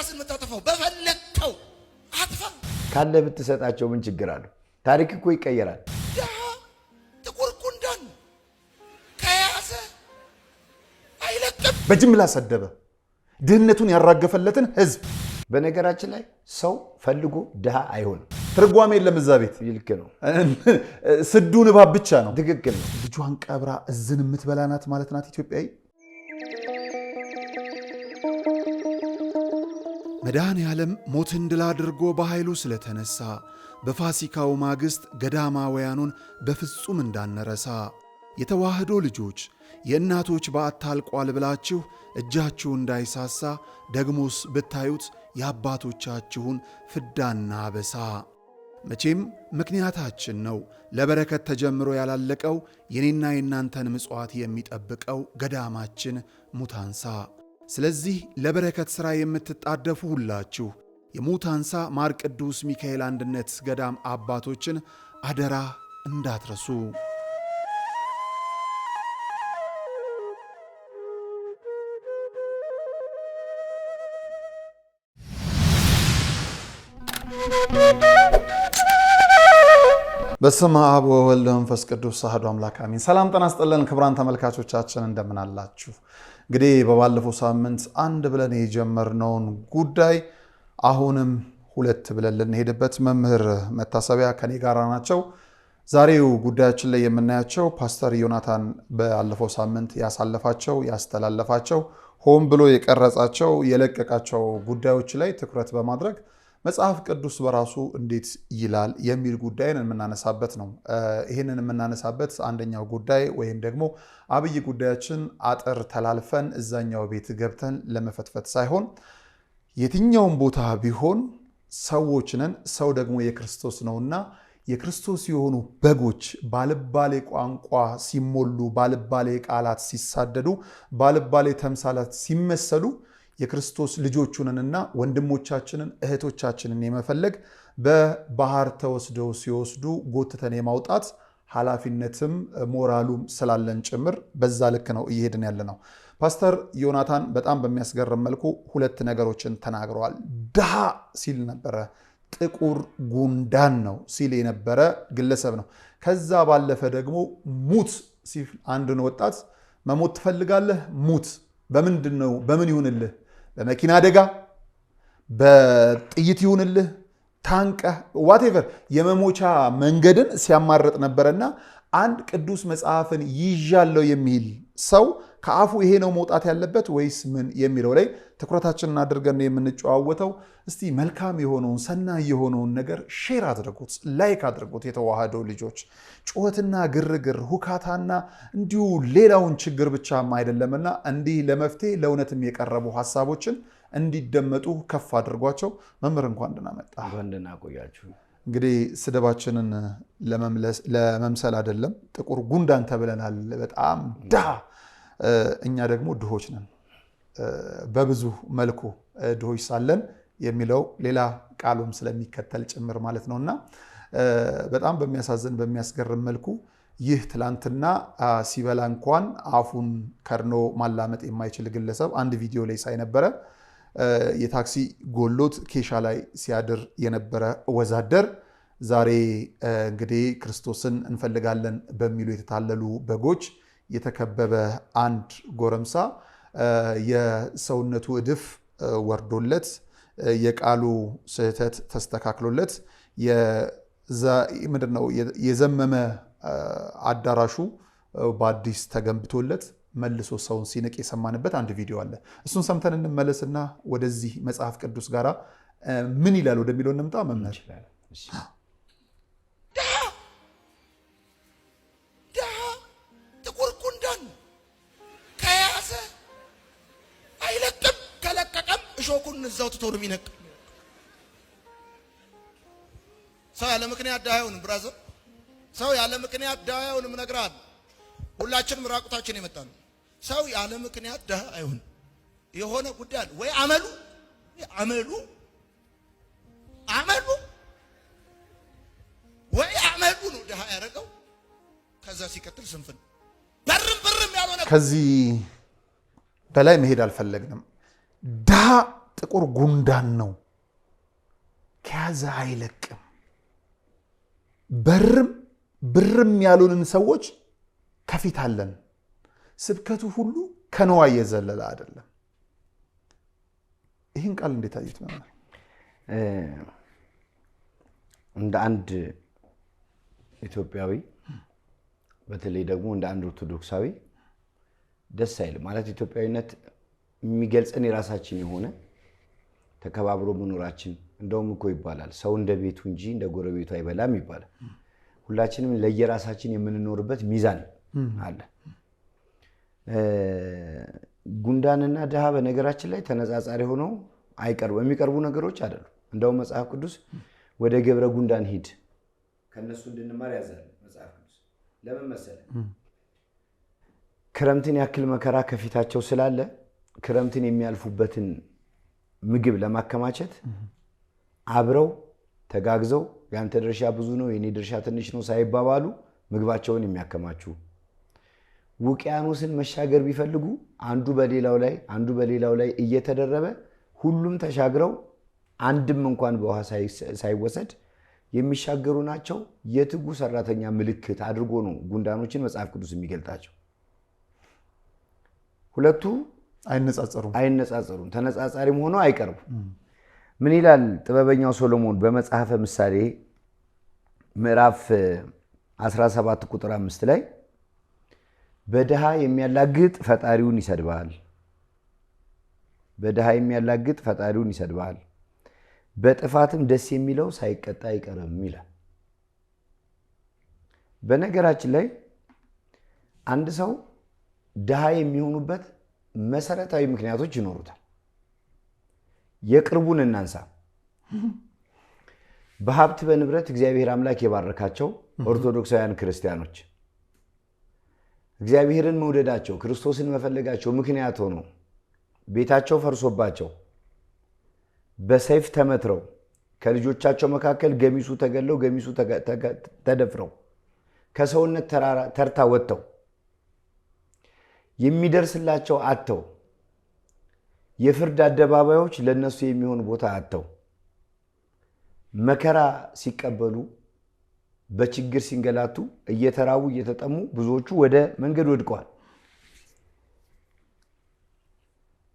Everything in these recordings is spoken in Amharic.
ራስን የምታጠፋው በፈለከው አጥፋ ካለ ብትሰጣቸው ምን ችግር አለው? ታሪክ እኮ ይቀየራል። ጥቁር ጉንዳን ከያዘ አይለቅም። በጅምላ ሰደበ ድህነቱን ያራገፈለትን ህዝብ። በነገራችን ላይ ሰው ፈልጎ ድሃ አይሆንም። ትርጓሜ የለም እዛ ቤት። ይልክ ነው። ስዱ ንባብ ብቻ ነው። ትክክል ነው። ልጇን ቀብራ እዝን የምትበላናት ማለት ናት ኢትዮጵያዊ። መድኃኔ ዓለም ሞትን ድል አድርጎ በኃይሉ ስለተነሳ በፋሲካው ማግስት ገዳማውያኑን በፍጹም እንዳንረሳ የተዋህዶ ልጆች የእናቶች በዓት አልቋል ብላችሁ እጃችሁ እንዳይሳሳ ደግሞስ ብታዩት የአባቶቻችሁን ፍዳና በሳ። መቼም ምክንያታችን ነው ለበረከት ተጀምሮ ያላለቀው የኔና የናንተን ምጽዋት የሚጠብቀው ገዳማችን ሙታንሳ። ስለዚህ ለበረከት ሥራ የምትጣደፉ ሁላችሁ የሙታንሳ ማር ቅዱስ ሚካኤል አንድነት ገዳም አባቶችን አደራ እንዳትረሱ። በስመ አብ ወወልድ ወመንፈስ ቅዱስ አሐዱ አምላክ አሜን። ሰላም ጤና ይስጥልን ክቡራን ተመልካቾቻችን እንደምን አላችሁ? እንግዲህ በባለፈው ሳምንት አንድ ብለን የጀመርነውን ጉዳይ አሁንም ሁለት ብለን ልንሄድበት መምህር መታሰቢያ ከኔ ጋር ናቸው። ዛሬው ጉዳያችን ላይ የምናያቸው ፓስተር ዮናታን ባለፈው ሳምንት ያሳለፋቸው ያስተላለፋቸው ሆን ብሎ የቀረጻቸው የለቀቃቸው ጉዳዮች ላይ ትኩረት በማድረግ መጽሐፍ ቅዱስ በራሱ እንዴት ይላል የሚል ጉዳይን የምናነሳበት ነው። ይህንን የምናነሳበት አንደኛው ጉዳይ ወይም ደግሞ አብይ ጉዳያችን አጥር ተላልፈን እዛኛው ቤት ገብተን ለመፈትፈት ሳይሆን የትኛውም ቦታ ቢሆን ሰዎች ነን፣ ሰው ደግሞ የክርስቶስ ነውና የክርስቶስ የሆኑ በጎች ባልባሌ ቋንቋ ሲሞሉ፣ ባልባሌ ቃላት ሲሳደዱ፣ ባልባሌ ተምሳላት ሲመሰሉ የክርስቶስ ልጆቹንና ወንድሞቻችንን እህቶቻችንን የመፈለግ በባህር ተወስደው ሲወስዱ ጎትተን የማውጣት ኃላፊነትም ሞራሉም ስላለን ጭምር በዛ ልክ ነው እየሄድን ያለ ነው። ፓስተር ዮናታን በጣም በሚያስገርም መልኩ ሁለት ነገሮችን ተናግረዋል። ድሃ ሲል ነበረ፣ ጥቁር ጉንዳን ነው ሲል የነበረ ግለሰብ ነው። ከዛ ባለፈ ደግሞ ሙት ሲል አንድን ወጣት መሞት ትፈልጋለህ? ሙት። በምንድን ነው? በምን ይሁንልህ? በመኪና አደጋ፣ በጥይት ይሁንልህ፣ ታንቀህ ዋቴቨር የመሞቻ መንገድን ሲያማርጥ ነበረና አንድ ቅዱስ መጽሐፍን ይዣለው የሚል ሰው ከአፉ ይሄ ነው መውጣት ያለበት ወይስ ምን የሚለው ላይ ትኩረታችንን አድርገን የምንጨዋወተው። እስቲ መልካም የሆነውን ሰናይ የሆነውን ነገር ሼር አድርጉት፣ ላይክ አድርጉት። የተዋህዶ ልጆች ጩኸትና ግርግር ሁካታና እንዲሁ ሌላውን ችግር ብቻም አይደለምና እንዲህ ለመፍትሄ ለእውነትም የቀረቡ ሀሳቦችን እንዲደመጡ ከፍ አድርጓቸው። መምህር እንኳን ደህና መጣ። እንኳን ደህና ቆያችሁ። እንግዲህ ስድባችንን ለመምሰል አይደለም፣ ጥቁር ጉንዳን ተብለናል። በጣም ድሃ፣ እኛ ደግሞ ድሆች ነን በብዙ መልኩ ድሆች ሳለን የሚለው ሌላ ቃሉም ስለሚከተል ጭምር ማለት ነውና በጣም በሚያሳዝን በሚያስገርም መልኩ ይህ ትላንትና ሲበላ እንኳን አፉን ከርኖ ማላመጥ የማይችል ግለሰብ አንድ ቪዲዮ ላይ ሳይ ነበረ። የታክሲ ጎሎት ኬሻ ላይ ሲያድር የነበረ ወዛደር ዛሬ እንግዲህ ክርስቶስን እንፈልጋለን በሚሉ የተታለሉ በጎች የተከበበ አንድ ጎረምሳ የሰውነቱ እድፍ ወርዶለት የቃሉ ስህተት ተስተካክሎለት ምንድነው የዘመመ አዳራሹ በአዲስ ተገንብቶለት መልሶ ሰውን ሲንቅ የሰማንበት አንድ ቪዲዮ አለ። እሱን ሰምተን እንመለስና ወደዚህ መጽሐፍ ቅዱስ ጋራ ምን ይላል ወደሚለው እንምጣ። መምህር ጥቁር ጉንዳን ከያዘ አይለቅም፣ ከለቀቀም እሾኩን እዛው ትቶ ነው የሚነቅ። ሰው ያለ ምክንያት ድሃ አይሆንም። ብራዘር፣ ሰው ያለ ምክንያት ድሃ አይሆንም። እነግርሃለሁ፣ ሁላችንም ራቁታችን የመጣ ነው። ሰው ያለ ምክንያት ድሃ አይሆንም። የሆነ ጉዳይ አለ ወይ አመሉ ወይ አመሉ ነው ድሃ ያደረገው። ከዛ ሲቀጥል ስንፍን በርም ያልሆነ ከዚህ በላይ መሄድ አልፈለግንም። ድሃ ጥቁር ጉንዳን ነው፣ ከያዘ አይለቅም። ብርም ያሉንን ሰዎች ከፊት አለን። ስብከቱ ሁሉ ከነዋይ የዘለለ አይደለም። ይህን ቃል እንዴት አዩት መምህር? እንደ አንድ ኢትዮጵያዊ በተለይ ደግሞ እንደ አንድ ኦርቶዶክሳዊ ደስ አይልም ማለት ኢትዮጵያዊነት የሚገልጸን የራሳችን የሆነ ተከባብሮ መኖራችን። እንደውም እኮ ይባላል ሰው እንደ ቤቱ እንጂ እንደ ጎረቤቱ አይበላም ይባላል። ሁላችንም ለየራሳችን የምንኖርበት ሚዛን አለ። ጉንዳንና ድሃ በነገራችን ላይ ተነጻጻሪ ሆነው የሚቀርቡ ነገሮች አይደሉም። እንደውም መጽሐፍ ቅዱስ ወደ ገብረ ጉንዳን ሂድ ከነሱ እንድንማር ያዛል መጽሐፍ ቅዱስ። ለምን መሰለ? ክረምትን ያክል መከራ ከፊታቸው ስላለ ክረምትን የሚያልፉበትን ምግብ ለማከማቸት አብረው ተጋግዘው ያንተ ድርሻ ብዙ ነው የኔ ድርሻ ትንሽ ነው ሳይባባሉ ምግባቸውን የሚያከማቹ፣ ውቅያኖስን መሻገር ቢፈልጉ አንዱ በሌላው ላይ እየተደረበ ሁሉም ተሻግረው አንድም እንኳን በውሃ ሳይወሰድ የሚሻገሩ ናቸው። የትጉ ሰራተኛ ምልክት አድርጎ ነው ጉንዳኖችን መጽሐፍ ቅዱስ የሚገልጣቸው። ሁለቱ አይነጻጸሩም፣ ተነጻጻሪም ሆነው አይቀርቡም። ምን ይላል ጥበበኛው ሶሎሞን በመጽሐፈ ምሳሌ ምዕራፍ 17 ቁጥር 5 ላይ በድሃ የሚያላግጥ ፈጣሪውን ይሰድባል፣ በጥፋትም ደስ የሚለው ሳይቀጣ አይቀርም ይላል። በነገራችን ላይ አንድ ሰው ድሃ የሚሆኑበት መሰረታዊ ምክንያቶች ይኖሩታል። የቅርቡን እናንሳ። በሀብት በንብረት እግዚአብሔር አምላክ የባረካቸው ኦርቶዶክሳውያን ክርስቲያኖች እግዚአብሔርን መውደዳቸው ክርስቶስን መፈለጋቸው ምክንያት ሆኖ ቤታቸው ፈርሶባቸው በሰይፍ ተመትረው ከልጆቻቸው መካከል ገሚሱ ተገለው ገሚሱ ተደፍረው ከሰውነት ተርታ ወጥተው የሚደርስላቸው አጥተው የፍርድ አደባባዮች ለነሱ የሚሆን ቦታ አጥተው መከራ ሲቀበሉ በችግር ሲንገላቱ እየተራቡ እየተጠሙ ብዙዎቹ ወደ መንገድ ወድቀዋል።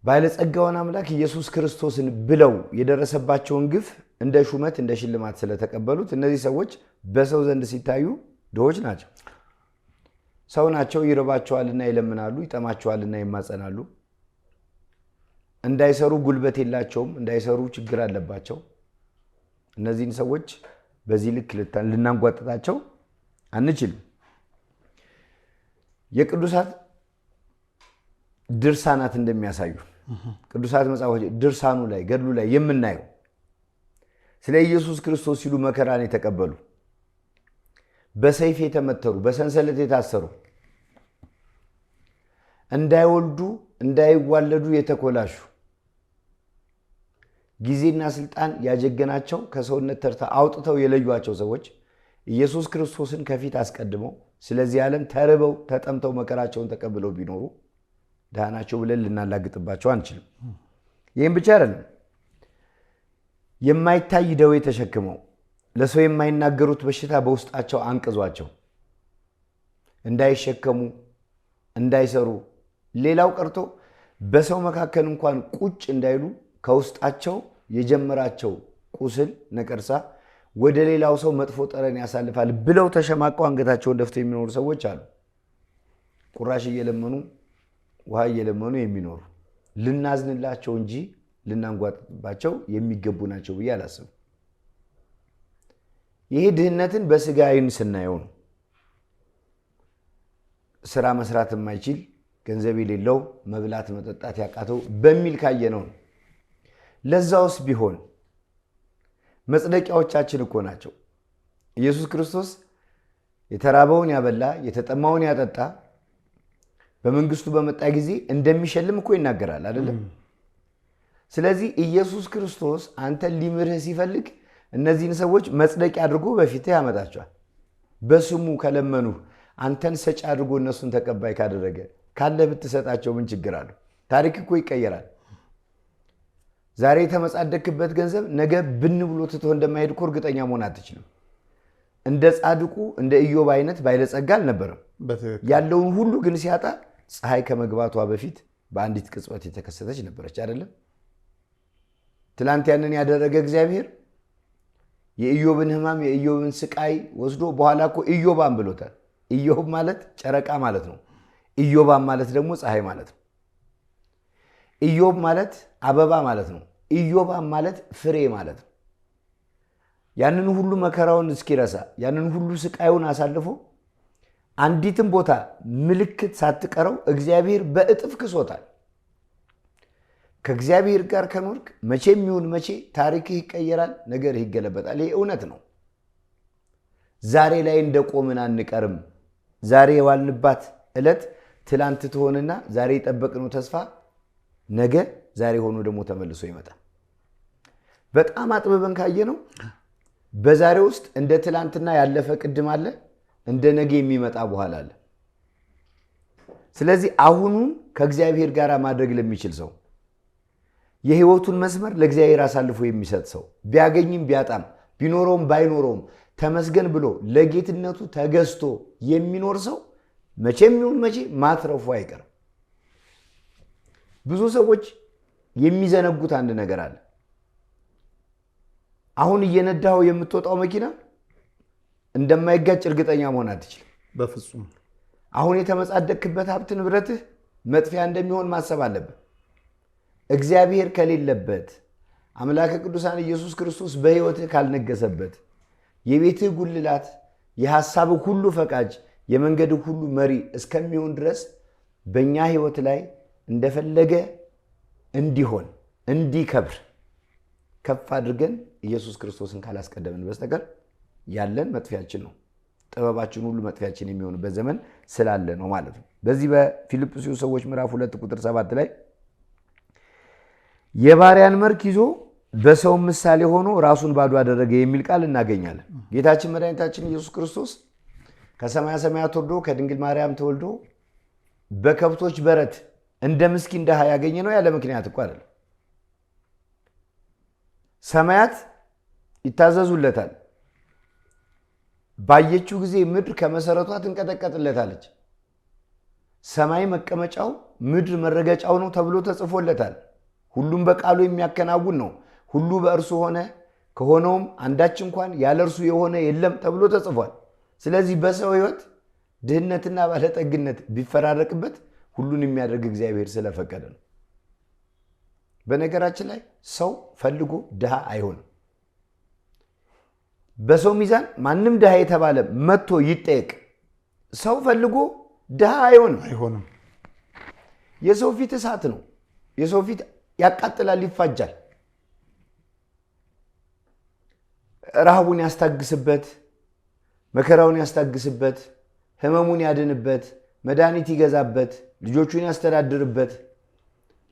ባለጸጋውን አምላክ ኢየሱስ ክርስቶስን ብለው የደረሰባቸውን ግፍ እንደ ሹመት እንደ ሽልማት ስለተቀበሉት እነዚህ ሰዎች በሰው ዘንድ ሲታዩ ድሆች ናቸው። ሰው ናቸው፣ ይርባቸዋልና ይለምናሉ፣ ይጠማቸዋልና ይማጸናሉ። እንዳይሰሩ ጉልበት የላቸውም፣ እንዳይሰሩ ችግር አለባቸው። እነዚህን ሰዎች በዚህ ልክ ልናንጓጥጣቸው አንችልም። የቅዱሳት ድርሳናት እንደሚያሳዩ ቅዱሳት መጽሐፎች ድርሳኑ ላይ ገድሉ ላይ የምናየው ስለ ኢየሱስ ክርስቶስ ሲሉ መከራን የተቀበሉ በሰይፍ የተመተሩ በሰንሰለት የታሰሩ እንዳይወልዱ እንዳይዋለዱ የተኮላሹ ጊዜና ስልጣን ያጀገናቸው ከሰውነት ተርታ አውጥተው የለዩዋቸው ሰዎች ኢየሱስ ክርስቶስን ከፊት አስቀድመው ስለዚህ ዓለም ተርበው ተጠምተው መከራቸውን ተቀብለው ቢኖሩ ድሃ ናቸው ብለን ልናላግጥባቸው አንችልም። ይህም ብቻ አይደለም። የማይታይ ደዌ ተሸክመው ለሰው የማይናገሩት በሽታ በውስጣቸው አንቅዟቸው እንዳይሸከሙ እንዳይሰሩ ሌላው ቀርቶ በሰው መካከል እንኳን ቁጭ እንዳይሉ ከውስጣቸው የጀመራቸው ቁስል ነቀርሳ ወደ ሌላው ሰው መጥፎ ጠረን ያሳልፋል ብለው ተሸማቀው አንገታቸውን ደፍተው የሚኖሩ ሰዎች አሉ። ቁራሽ እየለመኑ ውሃ እየለመኑ የሚኖሩ ልናዝንላቸው እንጂ ልናንጓጥባቸው የሚገቡ ናቸው ብዬ አላስብም። ይሄ ድህነትን በስጋ ዓይን ስናየው ነው። ስራ መስራት የማይችል ገንዘብ የሌለው መብላት መጠጣት ያቃተው በሚል ካየነው ነው። ለዛውስ ቢሆን መጽደቂያዎቻችን እኮ ናቸው። ኢየሱስ ክርስቶስ የተራበውን ያበላ የተጠማውን ያጠጣ በመንግስቱ በመጣ ጊዜ እንደሚሸልም እኮ ይናገራል አይደለም? ስለዚህ ኢየሱስ ክርስቶስ አንተን ሊምርህ ሲፈልግ እነዚህን ሰዎች መጽደቂያ አድርጎ በፊትህ ያመጣቸዋል። በስሙ ከለመኑ አንተን ሰጪ አድርጎ እነሱን ተቀባይ ካደረገ ካለ ብትሰጣቸው ምን ችግር አለው? ታሪክ እኮ ይቀየራል። ዛሬ የተመጻደቅበት ገንዘብ ነገ ብን ብሎ ትቶ እንደማይሄድ እኮ እርግጠኛ መሆን አትችልም። እንደ ጻድቁ እንደ ኢዮብ አይነት ባለጸጋ አልነበረም። ያለውን ሁሉ ግን ሲያጣ ፀሐይ ከመግባቷ በፊት በአንዲት ቅጽበት የተከሰተች ነበረች አይደለም? ትላንት ያንን ያደረገ እግዚአብሔር የኢዮብን ሕማም የኢዮብን ስቃይ ወስዶ በኋላ እኮ ኢዮባም ብሎታል። ኢዮብ ማለት ጨረቃ ማለት ነው። ኢዮባም ማለት ደግሞ ፀሐይ ማለት ነው። ኢዮብ ማለት አበባ ማለት ነው። ኢዮባም ማለት ፍሬ ማለት ነው። ያንን ሁሉ መከራውን እስኪረሳ ያንን ሁሉ ስቃዩን አሳልፎ አንዲትም ቦታ ምልክት ሳትቀረው እግዚአብሔር በእጥፍ ክሶታል። ከእግዚአብሔር ጋር ከኖርክ መቼም ይሁን መቼ ታሪክህ ይቀየራል፣ ነገርህ ይገለበጣል። ይሄ እውነት ነው። ዛሬ ላይ እንደቆምን አንቀርም። ዛሬ የዋልንባት ዕለት ትላንት ትሆንና ዛሬ የጠበቅነው ተስፋ ነገ ዛሬ ሆኖ ደግሞ ተመልሶ ይመጣል። በጣም አጥብበን ካየነው በዛሬ ውስጥ እንደ ትላንትና ያለፈ ቅድም አለ፣ እንደ ነገ የሚመጣ በኋላ አለ። ስለዚህ አሁኑን ከእግዚአብሔር ጋር ማድረግ ለሚችል ሰው የህይወቱን መስመር ለእግዚአብሔር አሳልፎ የሚሰጥ ሰው ቢያገኝም ቢያጣም ቢኖረውም ባይኖረውም ተመስገን ብሎ ለጌትነቱ ተገዝቶ የሚኖር ሰው መቼም ይሁን መቼ ማትረፉ አይቀርም። ብዙ ሰዎች የሚዘነጉት አንድ ነገር አለ። አሁን እየነዳው የምትወጣው መኪና እንደማይጋጭ እርግጠኛ መሆን አትችልም በፍጹም። አሁን የተመጻደቅበት ሀብት ንብረትህ መጥፊያ እንደሚሆን ማሰብ አለብህ። እግዚአብሔር ከሌለበት አምላከ ቅዱሳን ኢየሱስ ክርስቶስ በህይወትህ ካልነገሰበት የቤትህ ጉልላት የሐሳብህ ሁሉ ፈቃጅ የመንገድህ ሁሉ መሪ እስከሚሆን ድረስ በእኛ ህይወት ላይ እንደፈለገ እንዲሆን እንዲከብር ከፍ አድርገን ኢየሱስ ክርስቶስን ካላስቀደምን በስተቀር ያለን መጥፊያችን ነው። ጥበባችን ሁሉ መጥፊያችን የሚሆንበት ዘመን ስላለ ነው ማለት ነው። በዚህ በፊልጵስዩስ ሰዎች ምዕራፍ 2 ቁጥር 7 ላይ የባሪያን መልክ ይዞ በሰው ምሳሌ ሆኖ ራሱን ባዶ አደረገ የሚል ቃል እናገኛለን። ጌታችን መድኃኒታችን ኢየሱስ ክርስቶስ ከሰማያ ሰማያት ወርዶ ከድንግል ማርያም ተወልዶ በከብቶች በረት እንደ ምስኪን ድሃ ያገኘ ነው ያለ ምክንያት እኮ አይደለም። ሰማያት ይታዘዙለታል። ባየችው ጊዜ ምድር ከመሰረቷ ትንቀጠቀጥለታለች። ሰማይ መቀመጫው ምድር መረገጫው ነው ተብሎ ተጽፎለታል። ሁሉም በቃሉ የሚያከናውን ነው። ሁሉ በእርሱ ሆነ፣ ከሆነውም አንዳች እንኳን ያለ እርሱ የሆነ የለም ተብሎ ተጽፏል። ስለዚህ በሰው ህይወት ድህነትና ባለጠግነት ቢፈራረቅበት ሁሉን የሚያደርግ እግዚአብሔር ስለፈቀደ ነው። በነገራችን ላይ ሰው ፈልጎ ድሃ አይሆንም። በሰው ሚዛን ማንም ድሃ የተባለ መጥቶ ይጠየቅ። ሰው ፈልጎ ድሃ አይሆንም። የሰው ፊት እሳት ነው። የሰው ፊት ያቃጥላል፣ ይፋጃል። ረሃቡን ያስታግስበት፣ መከራውን ያስታግስበት፣ ህመሙን ያድንበት፣ መድኃኒት ይገዛበት፣ ልጆቹን ያስተዳድርበት፣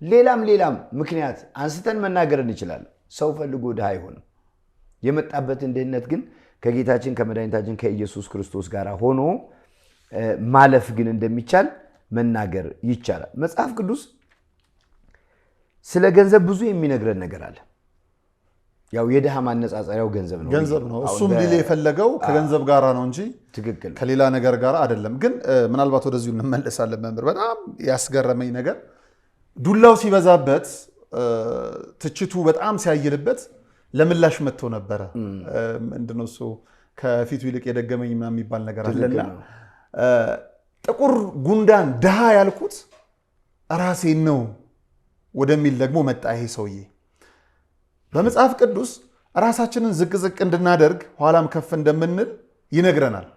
ሌላም ምክንያት አንስተን መናገር እንችላለን። ሰው ፈልጎ ድሃ አይሆንም። የመጣበትን ድህነት ግን ከጌታችን ከመድኃኒታችን ከኢየሱስ ክርስቶስ ጋር ሆኖ ማለፍ ግን እንደሚቻል መናገር ይቻላል። መጽሐፍ ቅዱስ ስለ ገንዘብ ብዙ የሚነግረን ነገር አለ። ያው የድሃ ማነጻጸሪያው ገንዘብ ነው። እሱም ሊል የፈለገው ከገንዘብ ጋር ነው እንጂ ትክክል ከሌላ ነገር ጋር አይደለም። ግን ምናልባት ወደዚሁ እንመለሳለን። መምህር በጣም ያስገረመኝ ነገር ዱላው ሲበዛበት፣ ትችቱ በጣም ሲያይልበት ለምላሽ መጥቶ ነበረ። ምንድነው እሱ ከፊቱ ይልቅ የደገመኝ ምናምን የሚባል ነገር አለና ጥቁር ጉንዳን ድሃ ያልኩት ራሴን ነው ወደሚል ደግሞ መጣ ይሄ ሰውዬ። በመጽሐፍ ቅዱስ ራሳችንን ዝቅ እንድናደርግ ኋላም ከፍ እንደምንል ይነግረናል።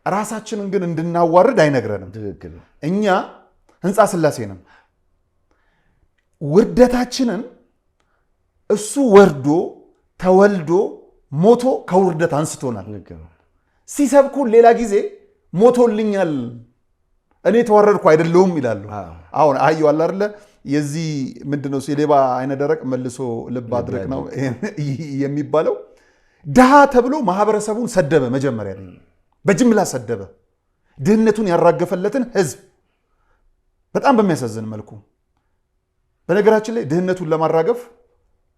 ራሳችንን ግን እንድናዋርድ አይነግረንም። ትክክል። እኛ ሕንፃ ሥላሴ ነን። ውርደታችንን እሱ ወርዶ ተወልዶ ሞቶ ከውርደት አንስቶናል። ሲሰብኩን ሌላ ጊዜ ሞቶልኛል እኔ ተዋረድኩ አይደለሁም ይላሉ። አሁን አየሁ አለ አይደለ የዚህ ምንድነው የሌባ አይነ ደረቅ መልሶ ልብ አድርቅ ነው የሚባለው። ድሃ ተብሎ ማህበረሰቡን ሰደበ። መጀመሪያ ላይ በጅምላ ሰደበ። ድህነቱን ያራገፈለትን ህዝብ በጣም በሚያሳዝን መልኩ። በነገራችን ላይ ድህነቱን ለማራገፍ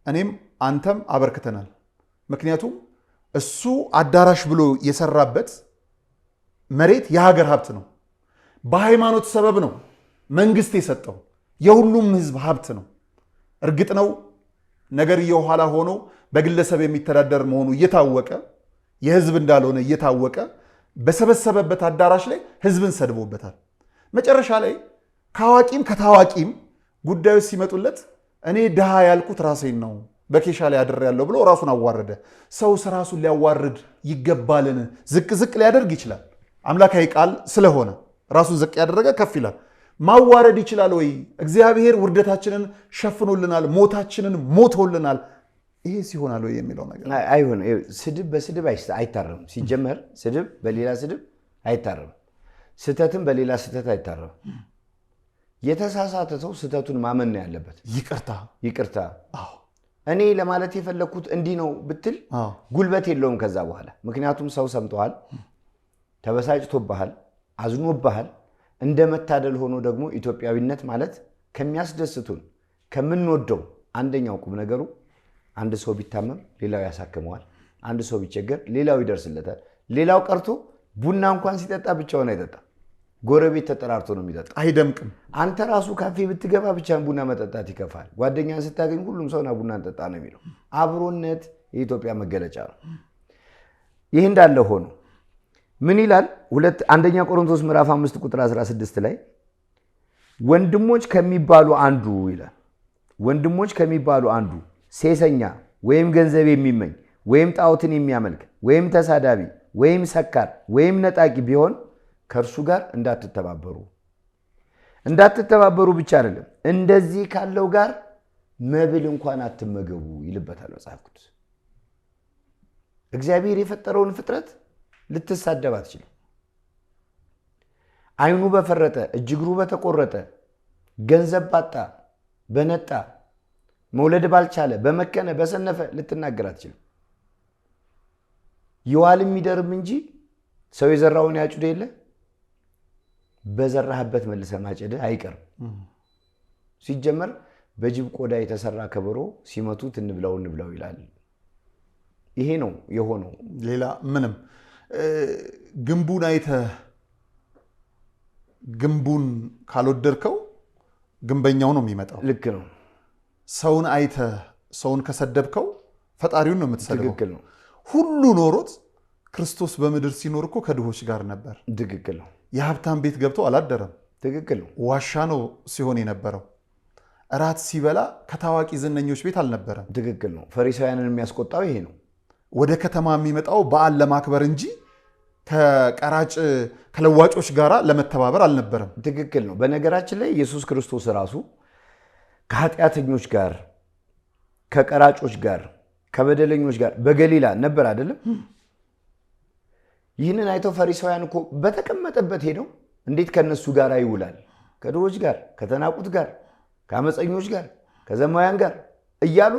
እኔም አንተም አበርክተናል። ምክንያቱም እሱ አዳራሽ ብሎ የሰራበት መሬት የሀገር ሀብት ነው። በሃይማኖት ሰበብ ነው መንግስት የሰጠው፣ የሁሉም ህዝብ ሀብት ነው። እርግጥ ነው ነገር የኋላ ሆኖ በግለሰብ የሚተዳደር መሆኑ እየታወቀ የህዝብ እንዳልሆነ እየታወቀ በሰበሰበበት አዳራሽ ላይ ህዝብን ሰድቦበታል። መጨረሻ ላይ ከአዋቂም ከታዋቂም ጉዳዮች ሲመጡለት እኔ ድሃ ያልኩት ራሴን ነው በኬሻ ላይ አድሬያለሁ ብሎ ራሱን አዋረደ። ሰውስ ራሱን ሊያዋርድ ይገባልን? ዝቅ ዝቅ ሊያደርግ ይችላል። አምላካዊ ቃል ስለሆነ ራሱን ዝቅ ያደረገ ከፍ ይላል። ማዋረድ ይችላል ወይ? እግዚአብሔር ውርደታችንን ሸፍኖልናል፣ ሞታችንን ሞቶልናል። ይሄ ሲሆናል ወይ የሚለው ነገር አይሆን። ስድብ በስድብ አይታረም። ሲጀመር ስድብ በሌላ ስድብ አይታረም። ስተትም በሌላ ስተት አይታረም። የተሳሳተ ሰው ስተቱን ማመን ነው ያለበት። ይቅርታ እኔ ለማለት የፈለኩት እንዲህ ነው ብትል ጉልበት የለውም ከዛ በኋላ። ምክንያቱም ሰው ሰምተዋል፣ ተበሳጭቶብሃል፣ አዝኖብሃል። እንደ መታደል ሆኖ ደግሞ ኢትዮጵያዊነት ማለት ከሚያስደስቱን ከምንወደው አንደኛው ቁም ነገሩ አንድ ሰው ቢታመም ሌላው ያሳክመዋል፣ አንድ ሰው ቢቸገር ሌላው ይደርስለታል። ሌላው ቀርቶ ቡና እንኳን ሲጠጣ ብቻውን አይጠጣም፣ ጎረቤት ተጠራርቶ ነው የሚጠጣ። አይደምቅም። አንተ ራሱ ካፌ ብትገባ ብቻን ቡና መጠጣት ይከፋል። ጓደኛን ስታገኝ ሁሉም ሰውና ቡና እንጠጣ ነው የሚለው። አብሮነት የኢትዮጵያ መገለጫ ነው። ይህ እንዳለ ሆኖ ምን ይላል? አንደኛ ቆሮንቶስ ምዕራፍ 5 ቁጥር 16 ላይ ወንድሞች ከሚባሉ አንዱ ይላል፣ ወንድሞች ከሚባሉ አንዱ ሴሰኛ ወይም ገንዘብ የሚመኝ ወይም ጣዖትን የሚያመልክ ወይም ተሳዳቢ ወይም ሰካር ወይም ነጣቂ ቢሆን ከእርሱ ጋር እንዳትተባበሩ ብቻ አይደለም እንደዚህ ካለው ጋር መብል እንኳን አትመገቡ ይልበታል መጽሐፍ ቅዱስ። እግዚአብሔር የፈጠረውን ፍጥረት ልትሳደብ አትችልም። አይኑ በፈረጠ እጅግሩ በተቆረጠ ገንዘብ ባጣ በነጣ መውለድ ባልቻለ በመከነ በሰነፈ ልትናገር አትችልም። ይዋል የሚደርም እንጂ ሰው የዘራውን ያጭድ የለ በዘራህበት መልሰ ማጨድ አይቀርም። ሲጀመር በጅብ ቆዳ የተሰራ ከበሮ ሲመቱት እንብላው ይላል። ይሄ ነው የሆነው። ሌላ ምንም ግንቡን አይተህ ግንቡን ካልወደድከው ግንበኛው ነው የሚመጣው። ልክ ነው። ሰውን አይተህ ሰውን ከሰደብከው ፈጣሪውን ነው የምትሰድበው። ትክክል ነው። ሁሉ ኖሮት ክርስቶስ በምድር ሲኖር እኮ ከድሆች ጋር ነበር። ትክክል ነው። የሀብታም ቤት ገብቶ አላደረም። ትክክል ነው። ዋሻ ነው ሲሆን የነበረው። እራት ሲበላ ከታዋቂ ዝነኞች ቤት አልነበረም። ትክክል ነው። ፈሪሳውያንን የሚያስቆጣው ይሄ ነው። ወደ ከተማ የሚመጣው በዓል ለማክበር እንጂ ከቀራጭ ከለዋጮች ጋር ለመተባበር አልነበረም። ትክክል ነው። በነገራችን ላይ ኢየሱስ ክርስቶስ ራሱ ከኃጢአተኞች ጋር ከቀራጮች ጋር ከበደለኞች ጋር በገሊላ ነበር አይደለም? ይህንን አይተው ፈሪሳውያን እኮ በተቀመጠበት ሄደው እንዴት ከነሱ ጋር ይውላል? ከድሆች ጋር፣ ከተናቁት ጋር፣ ከአመፀኞች ጋር፣ ከዘማውያን ጋር እያሉ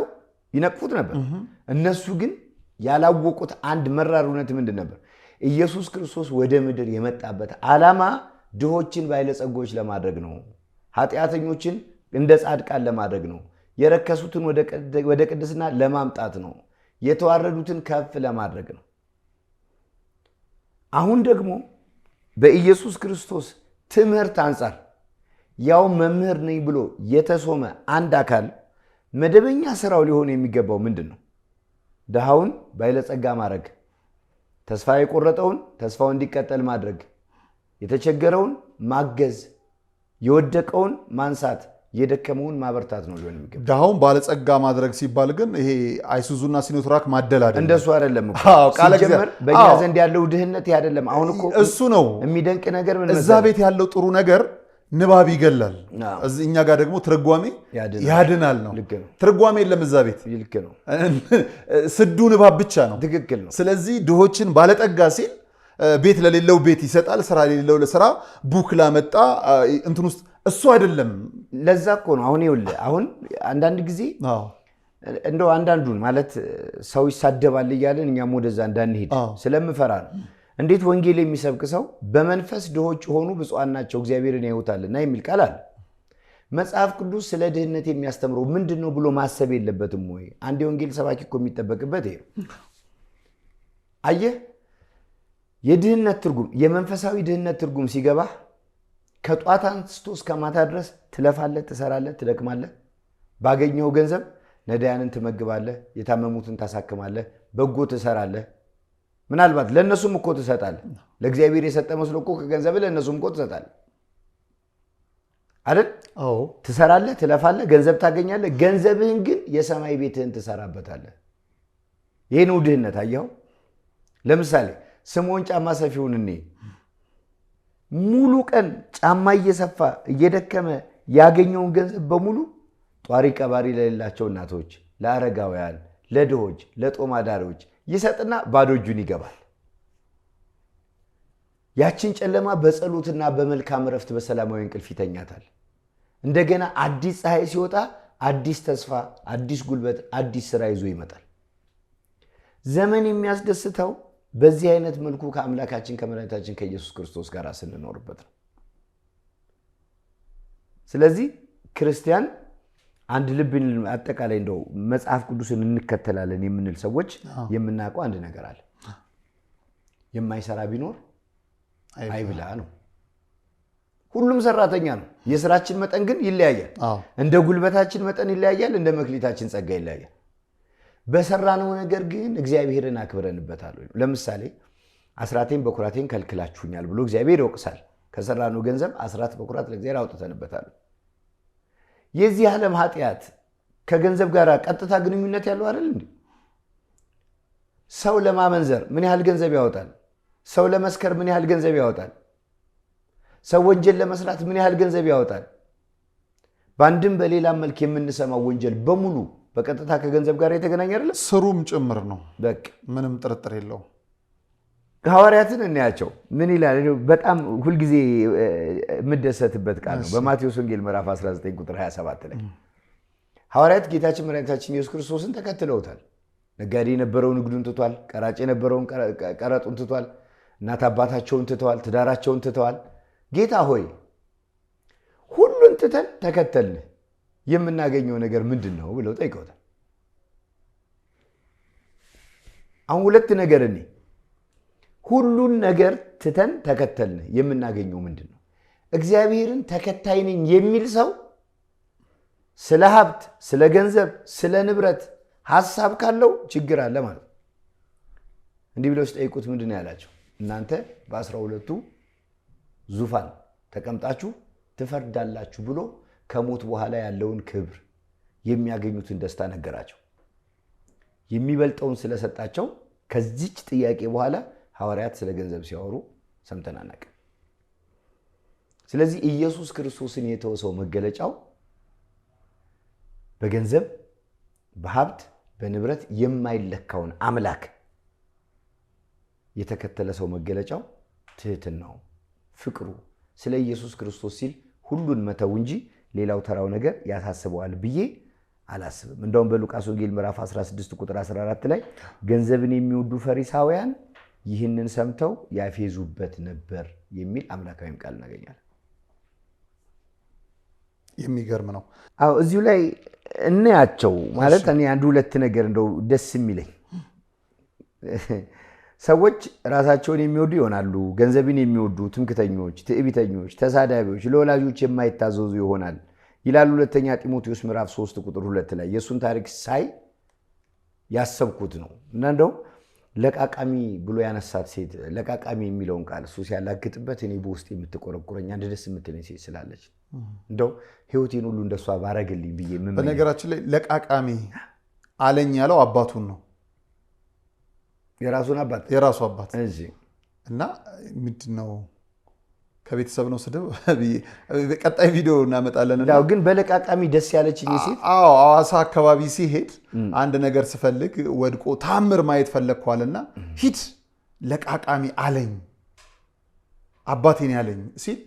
ይነቅፉት ነበር። እነሱ ግን ያላወቁት አንድ መራር እውነት ምንድን ነበር? ኢየሱስ ክርስቶስ ወደ ምድር የመጣበት ዓላማ ድሆችን ባለጸጎች ለማድረግ ነው። ኃጢአተኞችን እንደ ጻድቃን ለማድረግ ነው። የረከሱትን ወደ ቅድስና ለማምጣት ነው። የተዋረዱትን ከፍ ለማድረግ ነው። አሁን ደግሞ በኢየሱስ ክርስቶስ ትምህርት አንጻር ያው መምህር ነኝ ብሎ የተሾመ አንድ አካል መደበኛ ስራው ሊሆን የሚገባው ምንድን ነው? ድሃውን ባለጸጋ ማድረግ፣ ተስፋ የቆረጠውን ተስፋው እንዲቀጠል ማድረግ፣ የተቸገረውን ማገዝ፣ የወደቀውን ማንሳት፣ የደከመውን ማበርታት ነው ሊሆን የሚገባው። ድሃውን ባለጸጋ ማድረግ ሲባል ግን ይሄ አይሱዙና ሲኖትራክ ማደል አይደለም። እንደሱ አይደለም እኮ ሲጀመር በእኛ ዘንድ ያለው ድህነት ይሄ አይደለም። አሁን እኮ እሱ ነው የሚደንቅ ነገር። ምን እዛ ቤት ያለው ጥሩ ነገር ንባብ ይገላል፣ እኛ ጋር ደግሞ ትርጓሜ ያድናል ነው። ትርጓሜ የለም እዛ ቤት። ልክ ነው። ስዱ ንባብ ብቻ ነው። ትክክል ነው። ስለዚህ ድሆችን ባለጠጋ ሲል ቤት ለሌለው ቤት ይሰጣል፣ ስራ ለሌለው ለስራ፣ ቡክ ላመጣ እንትን ውስጥ እሱ አይደለም። ለዛ እኮ ነው አሁን ይኸውልህ፣ አሁን አንዳንድ ጊዜ እንደው አንዳንዱን ማለት ሰው ይሳደባል እያለን እኛም ወደዛ እንዳንሄድ ስለምፈራ ነው። እንዴት ወንጌል የሚሰብክ ሰው በመንፈስ ድሆች ሆኑ ብፁዓን ናቸው እግዚአብሔርን ያዩታልና የሚል ቃል አለ። መጽሐፍ ቅዱስ ስለ ድህነት የሚያስተምረው ምንድነው ብሎ ማሰብ የለበትም ወይ? አንድ የወንጌል ሰባኪ እኮ የሚጠበቅበት ይሄ አየህ የድህነት ትርጉም የመንፈሳዊ ድህነት ትርጉም ሲገባ ከጧት አንስቶ እስከ ማታ ድረስ ትለፋለህ፣ ትሰራለህ፣ ትደክማለህ። ባገኘው ገንዘብ ነዳያንን ትመግባለህ፣ የታመሙትን ታሳክማለህ፣ በጎ ትሰራለህ። ምናልባት ለነሱም እኮ ትሰጣለህ። ለእግዚአብሔር የሰጠ መስሎ እኮ ከገንዘብ ለነሱም እኮ ትሰጣለህ አይደል? አዎ ትሰራለህ፣ ትለፋለህ፣ ገንዘብ ታገኛለህ። ገንዘብህን ግን የሰማይ ቤትህን ትሰራበታለህ። ይሄ ነው ድህነት። አየኸው? ለምሳሌ ስምዖን ጫማ ሰፊውን እኔ ሙሉ ቀን ጫማ እየሰፋ እየደከመ ያገኘውን ገንዘብ በሙሉ ጧሪ ቀባሪ ለሌላቸው እናቶች፣ ለአረጋውያን፣ ለድሆች፣ ለጦም አዳሪዎች ይሰጥና ባዶ እጁን ይገባል። ያችን ጨለማ በጸሎትና በመልካም ረፍት በሰላማዊ እንቅልፍ ይተኛታል። እንደገና አዲስ ፀሐይ ሲወጣ አዲስ ተስፋ፣ አዲስ ጉልበት፣ አዲስ ስራ ይዞ ይመጣል። ዘመን የሚያስደስተው በዚህ አይነት መልኩ ከአምላካችን ከመድኃኒታችን ከኢየሱስ ክርስቶስ ጋር ስንኖርበት ነው። ስለዚህ ክርስቲያን አንድ ልብ አጠቃላይ እንደው መጽሐፍ ቅዱስን እንከተላለን የምንል ሰዎች የምናውቀው አንድ ነገር አለ። የማይሰራ ቢኖር አይብላ ነው። ሁሉም ሰራተኛ ነው። የስራችን መጠን ግን ይለያያል። እንደ ጉልበታችን መጠን ይለያያል፣ እንደ መክሊታችን ጸጋ ይለያያል። በሰራነው ነገር ግን እግዚአብሔርን አክብረንበታል። ለምሳሌ አስራቴን በኩራቴን ከልክላችሁኛል ብሎ እግዚአብሔር ይወቅሳል። ከሰራነው ገንዘብ አስራት በኩራት ለእግዚአብሔር አውጥተንበታል። የዚህ ዓለም ኃጢአት ከገንዘብ ጋር ቀጥታ ግንኙነት ያለው አይደል እንዴ? ሰው ለማመንዘር ምን ያህል ገንዘብ ያወጣል? ሰው ለመስከር ምን ያህል ገንዘብ ያወጣል? ሰው ወንጀል ለመስራት ምን ያህል ገንዘብ ያወጣል? በአንድም በሌላም መልክ የምንሰማው ወንጀል በሙሉ በቀጥታ ከገንዘብ ጋር የተገናኘ አይደለም፣ ስሩም ጭምር ነው። በቃ ምንም ጥርጥር የለውም። ሐዋርያትን እናያቸው ምን ይላል? በጣም ሁልጊዜ የምደሰትበት ቃል ነው። በማቴዎስ ወንጌል ምዕራፍ 19 ቁጥር 27 ላይ ሐዋርያት ጌታችን መድኃኒታችን ኢየሱስ ክርስቶስን ተከትለውታል። ነጋዴ የነበረው ንግዱን ትቷል። ቀራጭ የነበረውን ቀረጡን ትቷል። እናት አባታቸውን ትተዋል። ትዳራቸውን ትተዋል። ጌታ ሆይ ሁሉን ትተን ተከተልን፣ የምናገኘው ነገር ምንድን ነው ብለው ጠይቀውታል። አሁን ሁለት ነገር እኔ ሁሉን ነገር ትተን ተከተልን የምናገኘው ምንድን ነው? እግዚአብሔርን ተከታይ ነኝ የሚል ሰው ስለ ሀብት፣ ስለ ገንዘብ፣ ስለ ንብረት ሐሳብ ካለው ችግር አለ ማለት ነው። እንዲህ ብለው ሲጠይቁት ምንድን ነው ያላቸው? እናንተ በ12ቱ ዙፋን ተቀምጣችሁ ትፈርዳላችሁ ብሎ ከሞት በኋላ ያለውን ክብር የሚያገኙትን ደስታ ነገራቸው። የሚበልጠውን ስለሰጣቸው ከዚች ጥያቄ በኋላ ሐዋርያት ስለ ገንዘብ ሲያወሩ ሰምተን አናውቅም። ስለዚህ ኢየሱስ ክርስቶስን የተወሰው መገለጫው በገንዘብ፣ በሀብት፣ በንብረት የማይለካውን አምላክ የተከተለ ሰው መገለጫው ትህትናው፣ ፍቅሩ፣ ስለ ኢየሱስ ክርስቶስ ሲል ሁሉን መተው እንጂ ሌላው ተራው ነገር ያሳስበዋል ብዬ አላስብም። እንደውም በሉቃስ ወንጌል ምዕራፍ 16 ቁጥር 14 ላይ ገንዘብን የሚወዱ ፈሪሳውያን ይህንን ሰምተው ያፌዙበት ነበር የሚል አምላካዊም ቃል እናገኛለን። የሚገርም ነው። አዎ እዚሁ ላይ እናያቸው ማለት እኔ አንድ ሁለት ነገር እንደው ደስ የሚለኝ ሰዎች ራሳቸውን የሚወዱ ይሆናሉ። ገንዘብን የሚወዱ ትምክተኞች፣ ትዕቢተኞች፣ ተሳዳቢዎች፣ ለወላጆች የማይታዘዙ ይሆናል ይላል ሁለተኛ ጢሞቴዎስ ምዕራፍ 3 ቁጥር 2 ላይ። የእሱን ታሪክ ሳይ ያሰብኩት ነው እና እንደው ለቃቃሚ ብሎ ያነሳት ሴት ለቃቃሚ የሚለውን ቃል እሱ ሲያላግጥበት እኔ በውስጥ የምትቆረቁረኝ አንድ ደስ የምትለኝ ሴት ስላለች እንደው ሕይወቴን ሁሉ እንደሷ ባረግልኝ ብዬ ምን በነገራችን ላይ ለቃቃሚ አለኝ ያለው አባቱን ነው። የራሱ አባት እና ምንድነው ከቤተሰብ ነው ስድብ። ቀጣይ ቪዲዮ እናመጣለን። ግን በለቃቃሚ ደስ ያለችኝ ሴት ሐዋሳ አካባቢ ሲሄድ አንድ ነገር ስፈልግ ወድቆ ታምር ማየት ፈለግኳልና ሂድ ለቃቃሚ አለኝ አባቴን ያለኝ ሲል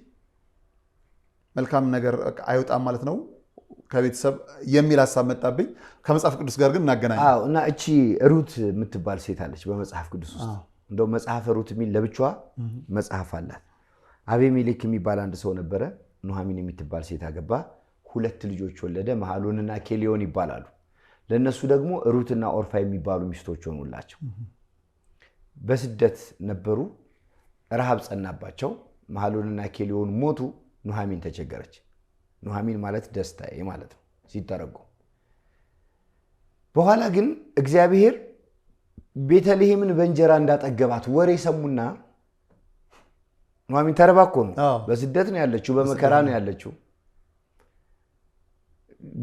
መልካም ነገር አይወጣም ማለት ነው ከቤተሰብ የሚል ሐሳብ መጣብኝ። ከመጽሐፍ ቅዱስ ጋር ግን እናገናኛለን። እና እቺ ሩት የምትባል ሴት አለች በመጽሐፍ ቅዱስ ውስጥ። እንደው መጽሐፈ ሩት የሚል ለብቻዋ መጽሐፍ አላት። አቤሜሌክ የሚባል አንድ ሰው ነበረ። ኑሃሚን የምትባል ሴት አገባ። 2 ልጆች ወለደ። መሐሎንና ኬሊዮን ይባላሉ። ለነሱ ደግሞ ሩትና ኦርፋ የሚባሉ ሚስቶች ሆኑላቸው። በስደት ነበሩ። ረሃብ ጸናባቸው። መሐሎንና ኬሊዮን ሞቱ። ኑሃሚን ተቸገረች። ኑሃሚን ማለት ደስታዬ ማለት ነው ሲተረጎም። በኋላ ግን እግዚአብሔር ቤተልሔምን በእንጀራ እንዳጠገባት ወሬ ሰሙና ኑሃሚን ተርባ እኮ ነው፣ በስደት ነው ያለችው፣ በመከራ ነው ያለችው።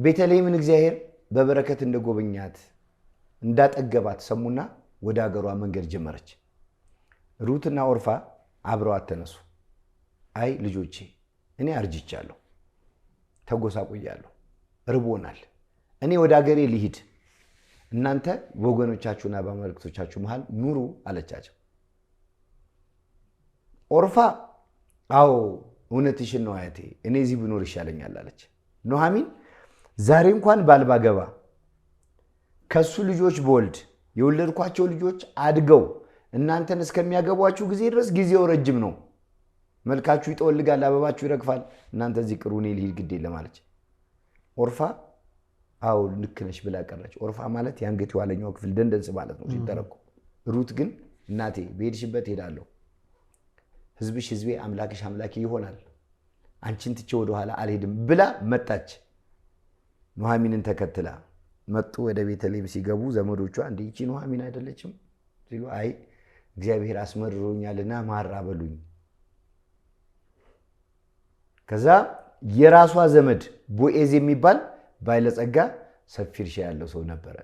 ቤተልሔምን እግዚአብሔር በበረከት እንደጎበኛት እንዳጠገባት ሰሙና ወደ ሀገሯ መንገድ ጀመረች። ሩትና ኦርፋ አብረዋት ተነሱ። አይ ልጆቼ እኔ አርጅቻለሁ፣ ተጎሳቁያለሁ፣ ርቦናል፣ እኔ ወደ ሀገሬ ልሂድ፣ እናንተ በወገኖቻችሁና በአማልክቶቻችሁ መሃል ኑሩ አለቻቸው። ኦርፋ አዎ እውነትሽን ነው አያቴ፣ እኔ እዚህ ብኖር ይሻለኛል አለች። ኑሃሚን ዛሬ እንኳን ባልባገባ ከሱ ልጆች በወልድ የወለድኳቸው ልጆች አድገው እናንተን እስከሚያገቧችሁ ጊዜ ድረስ ጊዜው ረጅም ነው። መልካችሁ ይጠወልጋል፣ አበባችሁ ይረግፋል፣ እናንተ እዚህ ቅሩ፣ እኔ ልሂድ ግድ የለም አለች። ኦርፋ አዎ ልክ ነሽ ብላ ቀረች። ኦርፋ ማለት የአንገት የኋለኛው ክፍል ደንደስ ማለት ነው ሲተረጎም። ሩት ግን እናቴ በሄድሽበት ሄዳለሁ፣ ህዝብሽ ህዝቤ፣ አምላክሽ አምላኬ ይሆናል፣ አንቺን ትቼ ወደ ኋላ አልሄድም ብላ መጣች። ኑሃሚንን ተከትላ መጡ። ወደ ቤተልሔም ሲገቡ ዘመዶቿ እንዴ ይቺ ኑሃሚን አይደለችም ሲሉ አይ እግዚአብሔር አስመርሮኛልና ማራ በሉኝ። ከዛ የራሷ ዘመድ ቦዔዝ የሚባል ባለጸጋ ሰፊ እርሻ ያለው ሰው ነበረ።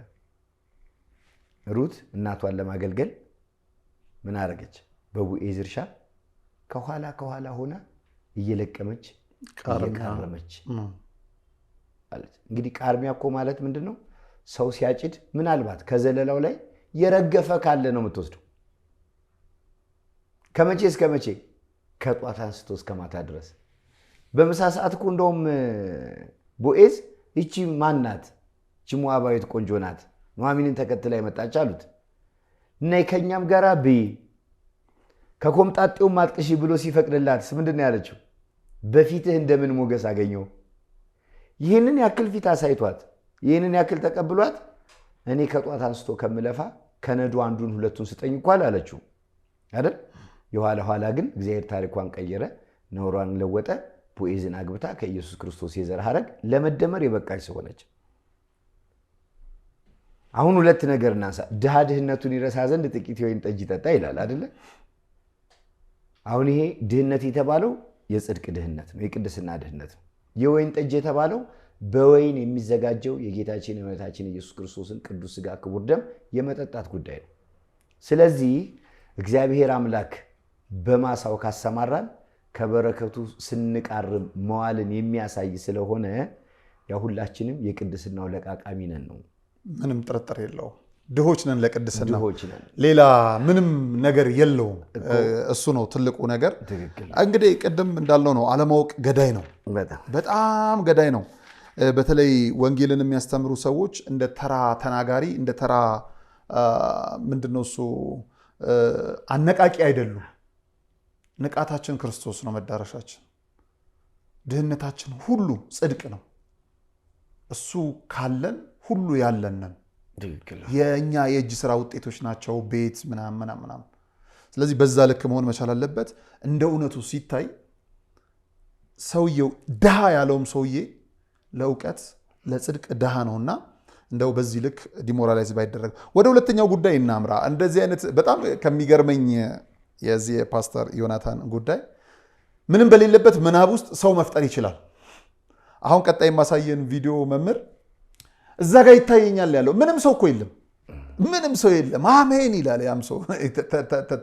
ሩት እናቷን ለማገልገል ምን አረገች? በቦዔዝ እርሻ ከኋላ ሆና እየለቀመች እየቃረመች ማለት። እንግዲህ ቃርሚያ እኮ ማለት ምንድነው? ሰው ሲያጭድ ምናልባት ከዘለላው ላይ የረገፈ ካለ ነው የምትወስደው። ከመቼ እስከ መቼ? ከጧት አንስቶ እስከ ማታ ድረስ። በምሳ ሰዓት እኮ እንደውም ቦዔዝ ይቺ ማናት? ይቺ ሞዓባዊት ቆንጆ ናት፣ ኑሃሚንን ተከትላ የመጣች አሉት። ነይ ከኛም ጋራ ብይ፣ ከኮምጣጤው ማጥቅሺ ብሎ ሲፈቅድላት ምንድነው ያለችው? በፊትህ እንደምን ሞገስ አገኘው። ይህንን ያክል ፊት አሳይቷት፣ ይህንን ያክል ተቀብሏት፣ እኔ ከጧት አንስቶ ከምለፋ ከነዱ አንዱን ሁለቱን ስጠኝ እንኳን አለችው አይደል? የኋላ ግን እግዚአብሔር ታሪኳን ቀየረ፣ ነውሯን ለወጠ። ቦዔዝን አግብታ ከኢየሱስ ክርስቶስ የዘር ሐረግ ለመደመር የበቃች ሰው ሆነች። አሁን ሁለት ነገር እናንሳ። ድሃ ድህነቱን ይረሳ ዘንድ ጥቂት የወይን ጠጅ ይጠጣ ይላል አይደለ? አሁን ይሄ ድህነት የተባለው የጽድቅ ድህነት ነው፣ የቅድስና ድህነት ነው። የወይን ጠጅ የተባለው በወይን የሚዘጋጀው የጌታችን የመድኃኒታችን ኢየሱስ ክርስቶስን ቅዱስ ሥጋ ክቡር ደም የመጠጣት ጉዳይ ነው። ስለዚህ እግዚአብሔር አምላክ በማሳው ካሰማራን ከበረከቱ ስንቃርም መዋልን የሚያሳይ ስለሆነ ያ ሁላችንም የቅድስናው ለቃቃሚ ነን ነው። ምንም ጥርጥር የለውም። ድሆች ነን ለቅድስና፣ ድሆች ነን። ሌላ ምንም ነገር የለውም። እሱ ነው ትልቁ ነገር። እንግዲህ ቅድም እንዳልነው ነው፣ አለማወቅ ገዳይ ነው፣ በጣም ገዳይ ነው። በተለይ ወንጌልን የሚያስተምሩ ሰዎች እንደ ተራ ተናጋሪ፣ እንደ ተራ ምንድነው እሱ አነቃቂ አይደሉም። ንቃታችን ክርስቶስ ነው መዳረሻችን። ድህነታችን ሁሉ ጽድቅ ነው። እሱ ካለን ሁሉ ያለንን የእኛ የእጅ ስራ ውጤቶች ናቸው፣ ቤት ምናምን። ስለዚህ በዛ ልክ መሆን መቻል አለበት። እንደ እውነቱ ሲታይ ሰውየው ድሃ ያለውም ሰውዬ ለእውቀት ለጽድቅ ድሃ ነውና እንደው በዚህ ልክ ዲሞራላይዝ ባይደረግ። ወደ ሁለተኛው ጉዳይ እናምራ። እንደዚህ አይነት በጣም ከሚገርመኝ የዚህ ፓስተር ዮናታን ጉዳይ ምንም በሌለበት ምናብ ውስጥ ሰው መፍጠር ይችላል። አሁን ቀጣይ የማሳየን ቪዲዮ መምህር እዛ ጋር ይታየኛል ያለው ምንም ሰው እኮ የለም፣ ምንም ሰው የለም። አሜን ይላል ያም ሰው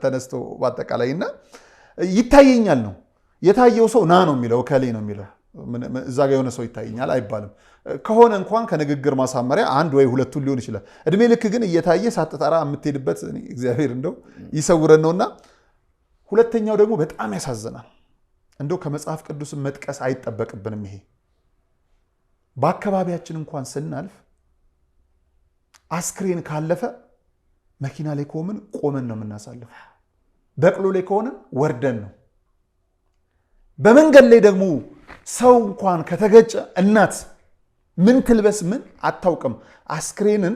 ተነስቶ በአጠቃላይና ይታየኛል ነው የታየው ሰው ና ነው የሚለው ከሌ ነው የሚለው። እዛ ጋር የሆነ ሰው ይታየኛል አይባልም። ከሆነ እንኳን ከንግግር ማሳመሪያ አንድ ወይ ሁለቱን ሊሆን ይችላል። እድሜ ልክ ግን እየታየ ሳትጠራ የምትሄድበት እግዚአብሔር እንደው ይሰውረን ነውና። ሁለተኛው ደግሞ በጣም ያሳዝናል። እንደው ከመጽሐፍ ቅዱስ መጥቀስ አይጠበቅብንም። ይሄ በአካባቢያችን እንኳን ስናልፍ አስክሬን ካለፈ መኪና ላይ ከሆንን ቆመን ነው የምናሳልፈው። በቅሎ ላይ ከሆንን ወርደን ነው። በመንገድ ላይ ደግሞ ሰው እንኳን ከተገጨ እናት ምን ትልበስ ምን አታውቅም። አስክሬንን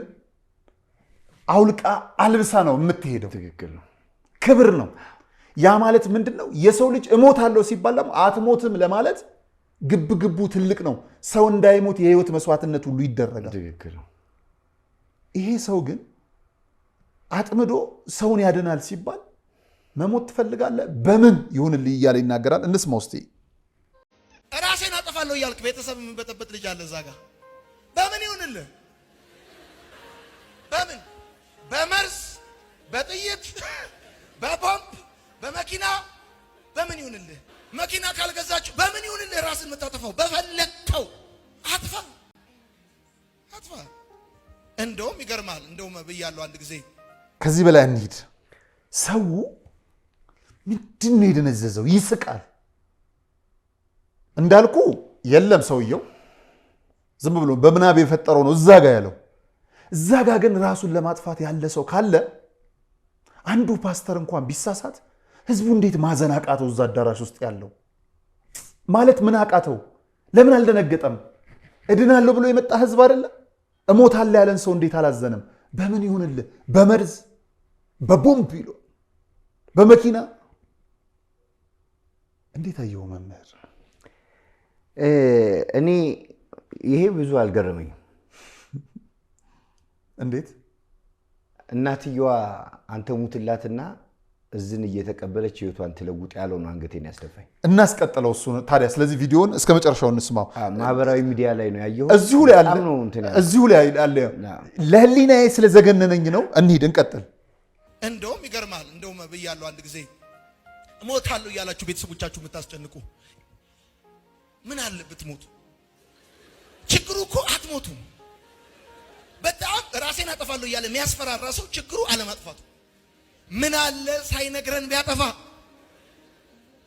አውልቃ አልብሳ ነው የምትሄደው። ትክክል ነው። ክብር ነው። ያ ማለት ምንድነው? የሰው ልጅ እሞታለሁ ሲባል ደግሞ አትሞትም ለማለት ግብግቡ ትልቅ ነው። ሰው እንዳይሞት የህይወት መስዋዕትነት ሁሉ ይደረጋል። ትክክል ነው። ይሄ ሰው ግን አጥምዶ ሰውን ያድናል ሲባል መሞት ትፈልጋለህ? በምን ይሁንልህ እያለ ይናገራል። እንስማ ውስጥ ራሴን አጠፋለሁ እያልክ ቤተሰብ የምንበጠበት ልጅ አለ እዛ ጋር። በምን ይሁንልህ? በምን? በመርዝ፣ በጥይት፣ በቦምብ፣ በመኪና በምን ይሁንልህ? መኪና ካልገዛችሁ በምን ይሁንልህ? ራስን የምታጠፋው በፈለግከው አጥፋ አጥፋ። እንደውም ይገርማል። እንደውም ብያለሁ አንድ ጊዜ ከዚህ በላይ እንሂድ። ሰው ምንድን ነው የደነዘዘው? ይስቃል እንዳልኩ የለም ሰውየው ዝም ብሎ በምናብ የፈጠረው ነው እዛ ጋ ያለው። እዛ ጋ ግን ራሱን ለማጥፋት ያለ ሰው ካለ አንዱ ፓስተር እንኳን ቢሳሳት ህዝቡ እንዴት ማዘን አቃተው? እዛ አዳራሽ ውስጥ ያለው ማለት ምን አቃተው? ለምን አልደነገጠም? እድናለሁ ብሎ የመጣ ህዝብ አይደለም? እሞታለሁ ያለን ሰው እንዴት አላዘነም? በምን ይሁንልህ? በመርዝ በቦምብ ይሎ በመኪና እንዴት አየው መምህር? እኔ ይሄ ብዙ አልገረመኝም። እንዴት እናትየዋ አንተ ሙትላትና እዝን እየተቀበለች ህይወቷን ትለውጥ ያለው ነው አንገቴን ያስደፋኝ። እናስቀጥለው እሱ ታዲያ። ስለዚህ ቪዲዮውን እስከ መጨረሻው እንስማው። ማህበራዊ ሚዲያ ላይ ነው ያየው። እዚሁ ላይ አለ። ለህሊናዬ ስለዘገነነኝ ነው። እንሂድ፣ እንቀጥል። እንደውም ይገርማል። እንደውም ብያለሁ አንድ ጊዜ እሞታለሁ እያላችሁ ቤተሰቦቻችሁ የምታስጨንቁ ምን አለ ብትሞቱ? ችግሩ እኮ አትሞቱም። በጣም ራሴን አጠፋለሁ እያለ የሚያስፈራራ ሰው ችግሩ አለማጥፋቱ። ምን አለ ሳይነግረን ቢያጠፋ?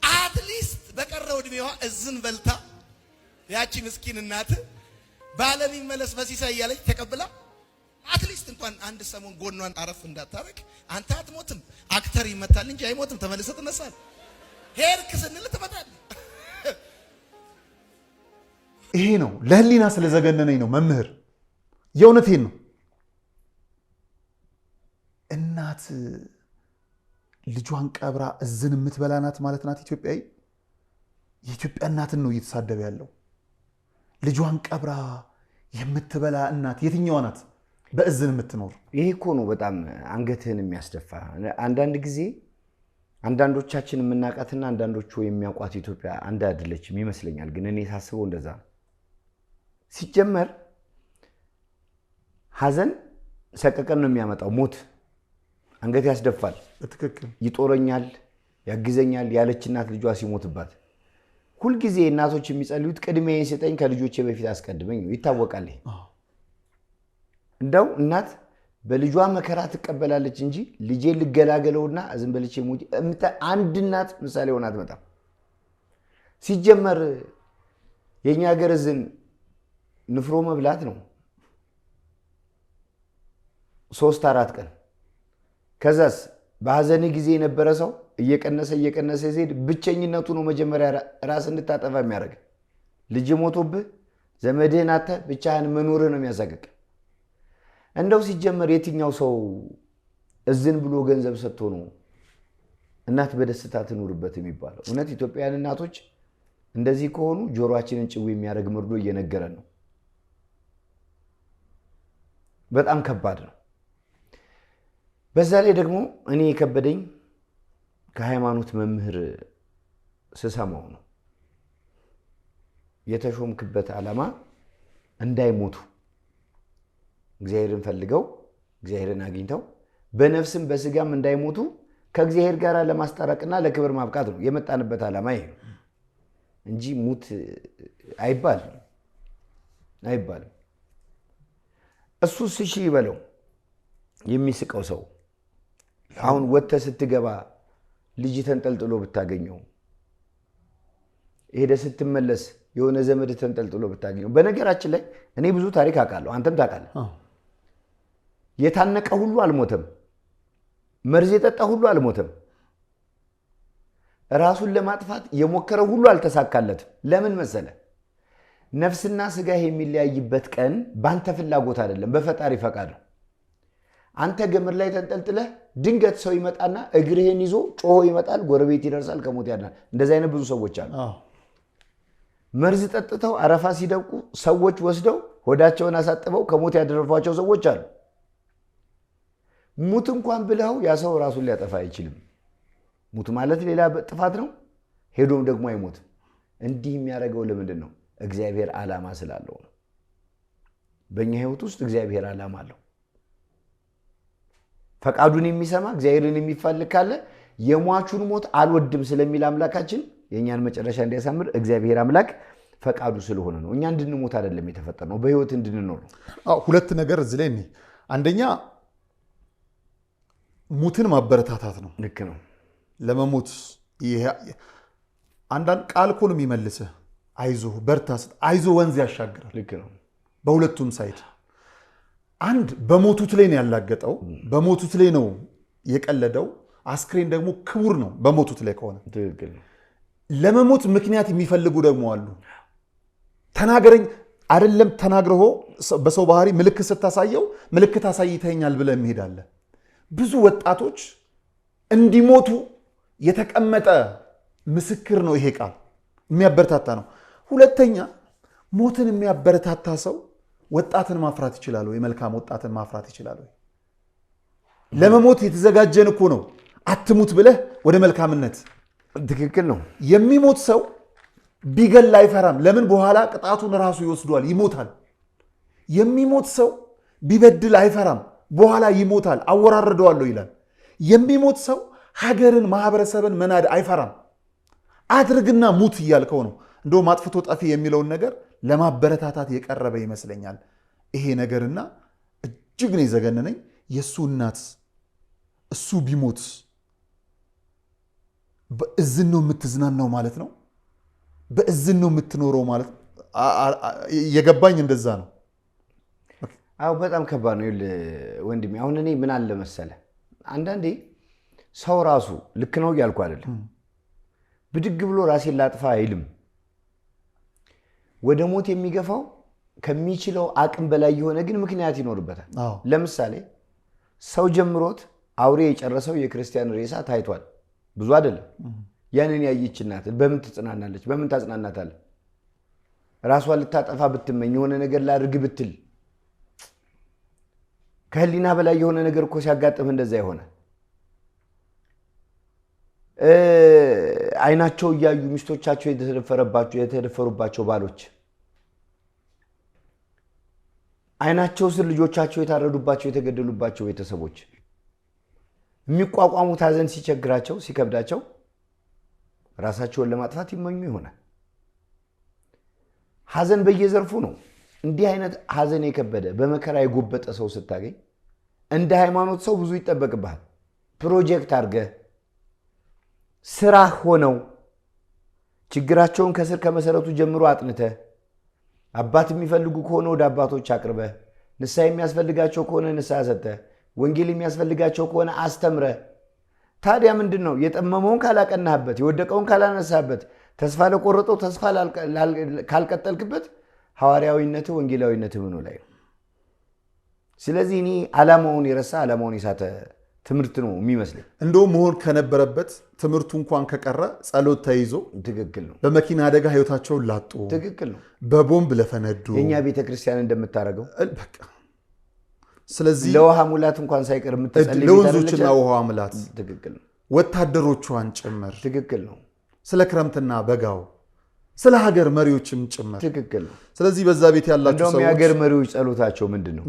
አትሊስት በቀረው እድሜዋ እዝን በልታ ያቺ ምስኪን እናት ባለም ይመለስ በሲሳይ እያለች ተቀብላ አትሊስት እንኳን አንድ ሰሞን ጎኗን አረፍ እንዳታረግ። አንተ አትሞትም፣ አክተር ይመታል እንጂ አይሞትም። ተመልሰህ ትነሳለህ። ሄድክ ስንል ትመጣለህ። ይሄ ነው ለህሊና ስለዘገነነኝ ነው መምህር፣ የእውነቴን ነው። እናት ልጇን ቀብራ እዝን የምትበላ ናት ማለት ናት ኢትዮጵያዊ። የኢትዮጵያ እናትን ነው እየተሳደበ ያለው። ልጇን ቀብራ የምትበላ እናት የትኛዋ ናት? በእዝን የምትኖር። ይሄ እኮ ነው በጣም አንገትህን የሚያስደፋ። አንዳንድ ጊዜ አንዳንዶቻችን የምናውቃትና አንዳንዶቹ የሚያውቋት ኢትዮጵያ አንድ አይደለችም ይመስለኛል። ግን እኔ ሳስበው እንደዛ ነው። ሲጀመር ሐዘን ሰቀቀን ነው የሚያመጣው። ሞት አንገት ያስደፋል። በትክክል ይጦረኛል፣ ያግዘኛል ያለች እናት ልጇ ሲሞትባት ሁልጊዜ እናቶች የሚጸልዩት ቅድሚያዬን ስጠኝ ከልጆቼ በፊት አስቀድመኝ ነው። ይታወቃል። እንደው እናት በልጇ መከራ ትቀበላለች እንጂ ልጄ ልገላገለውና ዝም በልቼ ሞት አንድ እናት ምሳሌ ሆና አትመጣም። ሲጀመር የኛ ሀገር እዝን ንፍሮ መብላት ነው 3-4 ቀን። ከዛስ በሐዘን ጊዜ የነበረ ሰው እየቀነሰ ሲሄድ ብቸኝነቱ ነው መጀመሪያ ራስ እንድታጠፋ የሚያደርግ። ልጅ ሞቶብህ ዘመድህን አጥተህ ብቻህን መኖርህ ነው የሚያሳቅቅ። እንደው ሲጀመር የትኛው ሰው እዝን ብሎ ገንዘብ ሰጥቶ ነው እናት በደስታ ትኑርበት የሚባለው? እውነት ኢትዮጵያውያን እናቶች እንደዚህ ከሆኑ ጆሮአችንን ጭው የሚያደርግ መርዶ እየነገረን ነው። በጣም ከባድ ነው። በዛ ላይ ደግሞ እኔ የከበደኝ ከሃይማኖት መምህር ስሰማው ነው የተሾምክበት ዓላማ እንዳይሞቱ እግዚአብሔርን ፈልገው እግዚአብሔርን አግኝተው በነፍስም በስጋም እንዳይሞቱ ከእግዚአብሔር ጋር ለማስታረቅና ለክብር ማብቃት ነው የመጣንበት ዓላማ ይሄ ነው እንጂ ሙት አይባልም። እሱስ እሺ ይበለው የሚስቀው ሰው አሁን ወጥተህ ስትገባ ልጅ ተንጠልጥሎ ብታገኘው፣ ሄደህ ስትመለስ የሆነ ዘመድ ተንጠልጥሎ ብታገኘው። በነገራችን ላይ እኔ ብዙ ታሪክ አውቃለሁ፣ አንተም ታውቃለህ። የታነቀ ሁሉ አልሞተም፣ መርዝ የጠጣ ሁሉ አልሞተም። ራሱን ለማጥፋት የሞከረው ሁሉ አልተሳካለትም። ለምን መሰለ? ነፍስና ስጋ የሚለያይበት ቀን ባንተ ፍላጎት አይደለም፣ በፈጣሪ ፈቃድ ነው። አንተ ገመድ ላይ ተንጠልጥለህ ድንገት ሰው ይመጣና እግርህን ይዞ ጮሆ ይመጣል፣ ጎረቤት ይደርሳል፣ ከሞት ያድናል። እንደዚህ አይነት ብዙ ሰዎች አሉ። መርዝ ጠጥተው አረፋ ሲደቁ ሰዎች ወስደው ሆዳቸውን አሳጥበው ከሞት ያደረፏቸው ሰዎች አሉ። ሙት እንኳን ብለው ያ ሰው ራሱን ሊያጠፋ አይችልም። ሙት ማለት ሌላ ጥፋት ነው። ሄዶም ደግሞ አይሞትም። እንዲህ የሚያደርገው ለምንድን ነው? እግዚአብሔር ዓላማ ስላለው ነው። በእኛ ህይወት ውስጥ እግዚአብሔር ዓላማ አለው። ፈቃዱን የሚሰማ እግዚአብሔርን የሚፈልግ ካለ የሟቹን ሞት አልወድም ስለሚል አምላካችን የኛን መጨረሻ እንዲያሳምር እግዚአብሔር አምላክ ፈቃዱ ስለሆነ ነው። እኛ እንድንሞት አይደለም የተፈጠርነው፣ በህይወት እንድንኖር ነው። ሁለት ነገር እዚህ ላይ አንደኛ ሙትን ማበረታታት ነው። ልክ ነው። ለመሞት አንዳንድ ቃል እኮ ነው የሚመልስህ። አይዞህ በርታ፣ አይዞህ ወንዝ ያሻግራል። ልክ ነው። በሁለቱም ሳይድ አንድ በሞቱት ላይ ነው ያላገጠው፣ በሞቱት ላይ ነው የቀለደው። አስክሬን ደግሞ ክቡር ነው በሞቱት ላይ ከሆነ። ትክክል ነው። ለመሞት ምክንያት የሚፈልጉ ደግሞ አሉ። ተናገረኝ አይደለም ተናግረው በሰው ባህሪ ምልክት ስታሳየው ምልክት አሳይተኛል ብለህ እንሄዳለን። ብዙ ወጣቶች እንዲሞቱ የተቀመጠ ምስክር ነው ይሄ ቃል፣ የሚያበረታታ ነው። ሁለተኛ ሞትን የሚያበረታታ ሰው ወጣትን ማፍራት ይችላል ወይ? መልካም ወጣትን ማፍራት ይችላል ወይ? ለመሞት የተዘጋጀን እኮ ነው። አትሙት ብለህ ወደ መልካምነት። ትክክል ነው። የሚሞት ሰው ቢገል አይፈራም። ለምን? በኋላ ቅጣቱን ራሱ ይወስዷል፣ ይሞታል። የሚሞት ሰው ቢበድል አይፈራም፣ በኋላ ይሞታል፣ አወራርደዋለሁ ይላል። የሚሞት ሰው ሀገርን፣ ማህበረሰብን መናድ አይፈራም። አድርግና ሙት እያልከው ነው። እንደውም አጥፍቶ ጠፊ የሚለውን ነገር ለማበረታታት የቀረበ ይመስለኛል ይሄ ነገርና እጅግ ነው የዘገነነኝ። የእሱ እናት እሱ ቢሞት በእዝን ነው የምትዝናናው ማለት ነው፣ በእዝን ነው የምትኖረው ማለት ነው። የገባኝ እንደዛ ነው። አዎ በጣም ከባድ ነው ወንድሜ። አሁን እኔ ምን አለ መሰለ፣ አንዳንዴ ሰው ራሱ ልክ ነው እያልኩ አይደለም፣ ብድግ ብሎ ራሴን ላጥፋ አይልም። ወደ ሞት የሚገፋው ከሚችለው አቅም በላይ የሆነ ግን ምክንያት ይኖርበታል። ለምሳሌ ሰው ጀምሮት አውሬ የጨረሰው የክርስቲያን ሬሳ ታይቷል። ብዙ አይደለም። ያንን ያየች እናት በምን ትጽናናለች? በምን ታጽናናታለች? ራሷን ልታጠፋ ብትመኝ የሆነ ነገር ላድርግ ብትል ከህሊና በላይ የሆነ ነገር እኮ ሲያጋጥም እንደዛ ይሆናል። አይናቸው እያዩ ሚስቶቻቸው የተደፈሩባቸው ባሎች፣ አይናቸው ስር ልጆቻቸው የታረዱባቸው የተገደሉባቸው ቤተሰቦች የሚቋቋሙት ሀዘን ሲቸግራቸው ሲከብዳቸው ራሳቸውን ለማጥፋት ይመኙ ይሆናል። ሀዘን በየዘርፉ ነው። እንዲህ አይነት ሀዘን የከበደ በመከራ የጎበጠ ሰው ስታገኝ እንደ ሃይማኖት ሰው ብዙ ይጠበቅብሃል። ፕሮጀክት አድርገህ ስራ ሆነው ችግራቸውን ከስር ከመሰረቱ ጀምሮ አጥንተህ አባት የሚፈልጉ ከሆነ ወደ አባቶች አቅርበህ ንስሐ የሚያስፈልጋቸው ከሆነ ንስሐ ሰጥተህ ወንጌል የሚያስፈልጋቸው ከሆነ አስተምረህ። ታዲያ ምንድን ነው የጠመመውን ካላቀናህበት፣ የወደቀውን ካላነሳህበት፣ ተስፋ ለቆረጠው ተስፋ ካልቀጠልክበት ሐዋርያዊነት ወንጌላዊነት ምኑ ላይ ነው? ስለዚህ እኔ ዓላማውን የረሳ ዓላማውን የሳተ ትምህርት ነው የሚመስለኝ። እንደውም መሆን ከነበረበት ትምህርቱ እንኳን ከቀረ ጸሎት ተይዞ ትክክል ነው። በመኪና አደጋ ህይወታቸውን ላጡ ትክክል ነው። በቦምብ ለፈነዱ የኛ ቤተክርስቲያን እንደምታረገው በቃ ስለዚህ ለውሃ ሙላት እንኳን ሳይቀር የምትጸልይ ለወንዞችና ውሃ ሙላት ትክክል ነው። ወታደሮቿን ጭምር ትክክል ነው። ስለ ክረምትና በጋው ስለ ሀገር መሪዎችም ጭምር ትክክል ነው። ስለዚህ በዛ ቤት ያላችሁ ሰዎች የሀገር መሪዎች ጸሎታቸው ምንድን ነው?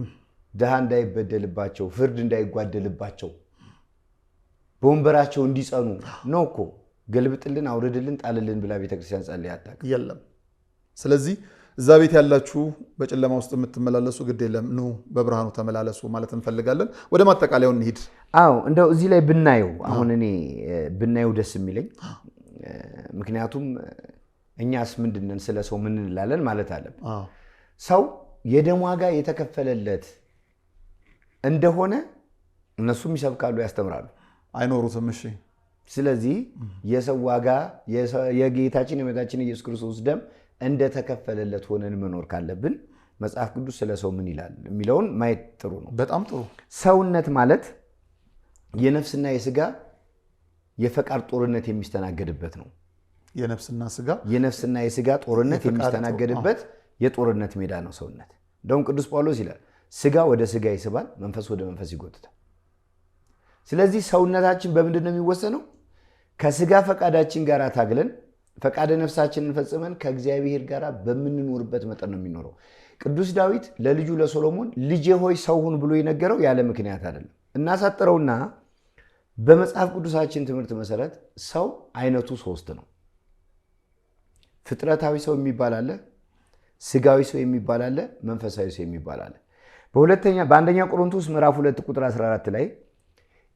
ድሃ እንዳይበደልባቸው፣ ፍርድ እንዳይጓደልባቸው፣ በወንበራቸው እንዲጸኑ ነው እኮ። ገልብጥልን፣ አውርድልን፣ ጣልልን ብላ ቤተክርስቲያን ጸልይ አታውቅም። የለም። ስለዚህ እዛ ቤት ያላችሁ በጨለማ ውስጥ የምትመላለሱ ግድ የለም ኑ በብርሃኑ ተመላለሱ ማለት እንፈልጋለን። ወደ ማጠቃለያው እንሂድ። አዎ እንደው እዚህ ላይ ብናየው አሁን እኔ ብናየው ደስ የሚለኝ ምክንያቱም እኛስ ምንድነን ስለ ሰው ምን እንላለን ማለት አለብን። ሰው የደም ዋጋ የተከፈለለት እንደሆነ እነሱም ይሰብካሉ፣ ያስተምራሉ። አይኖሩትም። እሺ ስለዚህ የሰው ዋጋ የጌታችን የመድኃኒታችን ኢየሱስ ክርስቶስ ደም እንደተከፈለለት ሆነን መኖር ካለብን መጽሐፍ ቅዱስ ስለ ሰው ምን ይላል የሚለውን ማየት ጥሩ ነው። በጣም ጥሩ። ሰውነት ማለት የነፍስና የስጋ የፈቃድ ጦርነት የሚስተናገድበት ነው። የነፍስና የስጋ ጦርነት የሚስተናገድበት የጦርነት ሜዳ ነው ሰውነት። እንደውም ቅዱስ ጳውሎስ ይላል ስጋ ወደ ስጋ ይስባል፣ መንፈስ ወደ መንፈስ ይጎትታል። ስለዚህ ሰውነታችን በምንድን ነው የሚወሰነው? ከስጋ ፈቃዳችን ጋር ታግለን ፈቃደ ነፍሳችንን ፈጽመን ከእግዚአብሔር ጋር በምንኖርበት መጠን ነው የሚኖረው። ቅዱስ ዳዊት ለልጁ ለሶሎሞን ልጄ ሆይ ሰው ሁን ብሎ የነገረው ያለ ምክንያት አይደለም። እናሳጥረውና በመጽሐፍ ቅዱሳችን ትምህርት መሰረት ሰው አይነቱ 3 ነው። ፍጥረታዊ ሰው የሚባል አለ፣ ስጋዊ ሰው የሚባል አለ፣ መንፈሳዊ ሰው የሚባል አለ። በአንደኛ ቆሮንቶስ ምዕራፍ 2 ቁጥር 14 ላይ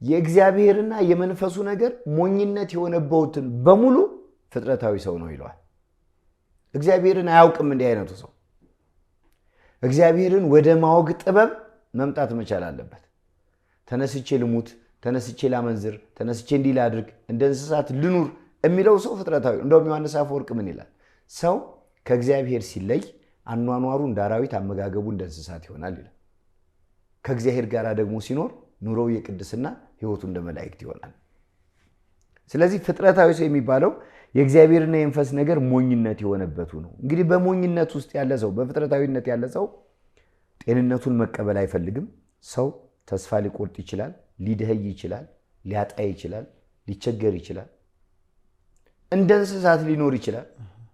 የእግዚአብሔርና የመንፈሱ ነገር ሞኝነት የሆነበትን በሙሉ ፍጥረታዊ ሰው ነው ይለዋል። እግዚአብሔርን አያውቅም እንዲህ አይነቱ ሰው። እግዚአብሔርን ወደ ማወቅ ጥበብ መምጣት መቻል አለበት። ተነስቼ ልሙት፣ ተነስቼ ላመንዝር፣ ተነስቼ እንዲህ ላድርግ፣ እንደ እንስሳት ልኑር የሚለው ሰው ፍጥረታዊ። እንደውም ዮሐንስ አፈወርቅ ምን ይላል? ሰው ከእግዚአብሔር ሲለይ አኗኗሩ እንደ አራዊት፣ አመጋገቡ እንደ እንስሳት ይሆናል ይላል። ከእግዚአብሔር ጋር ደግሞ ሲኖር ኑሮው የቅድስና ሕይወቱ እንደ መላእክት ይሆናል። ስለዚህ ፍጥረታዊ ሰው የሚባለው የእግዚአብሔርና የመንፈስ ነገር ሞኝነት የሆነበቱ ነው። እንግዲህ በሞኝነት ውስጥ ያለ ሰው፣ በፍጥረታዊነት ያለ ሰው ጤንነቱን መቀበል አይፈልግም። ሰው ተስፋ ሊቆርጥ ይችላል፣ ሊደኸይ ይችላል፣ ሊያጣ ይችላል፣ ሊቸገር ይችላል፣ እንደ እንስሳት ሊኖር ይችላል።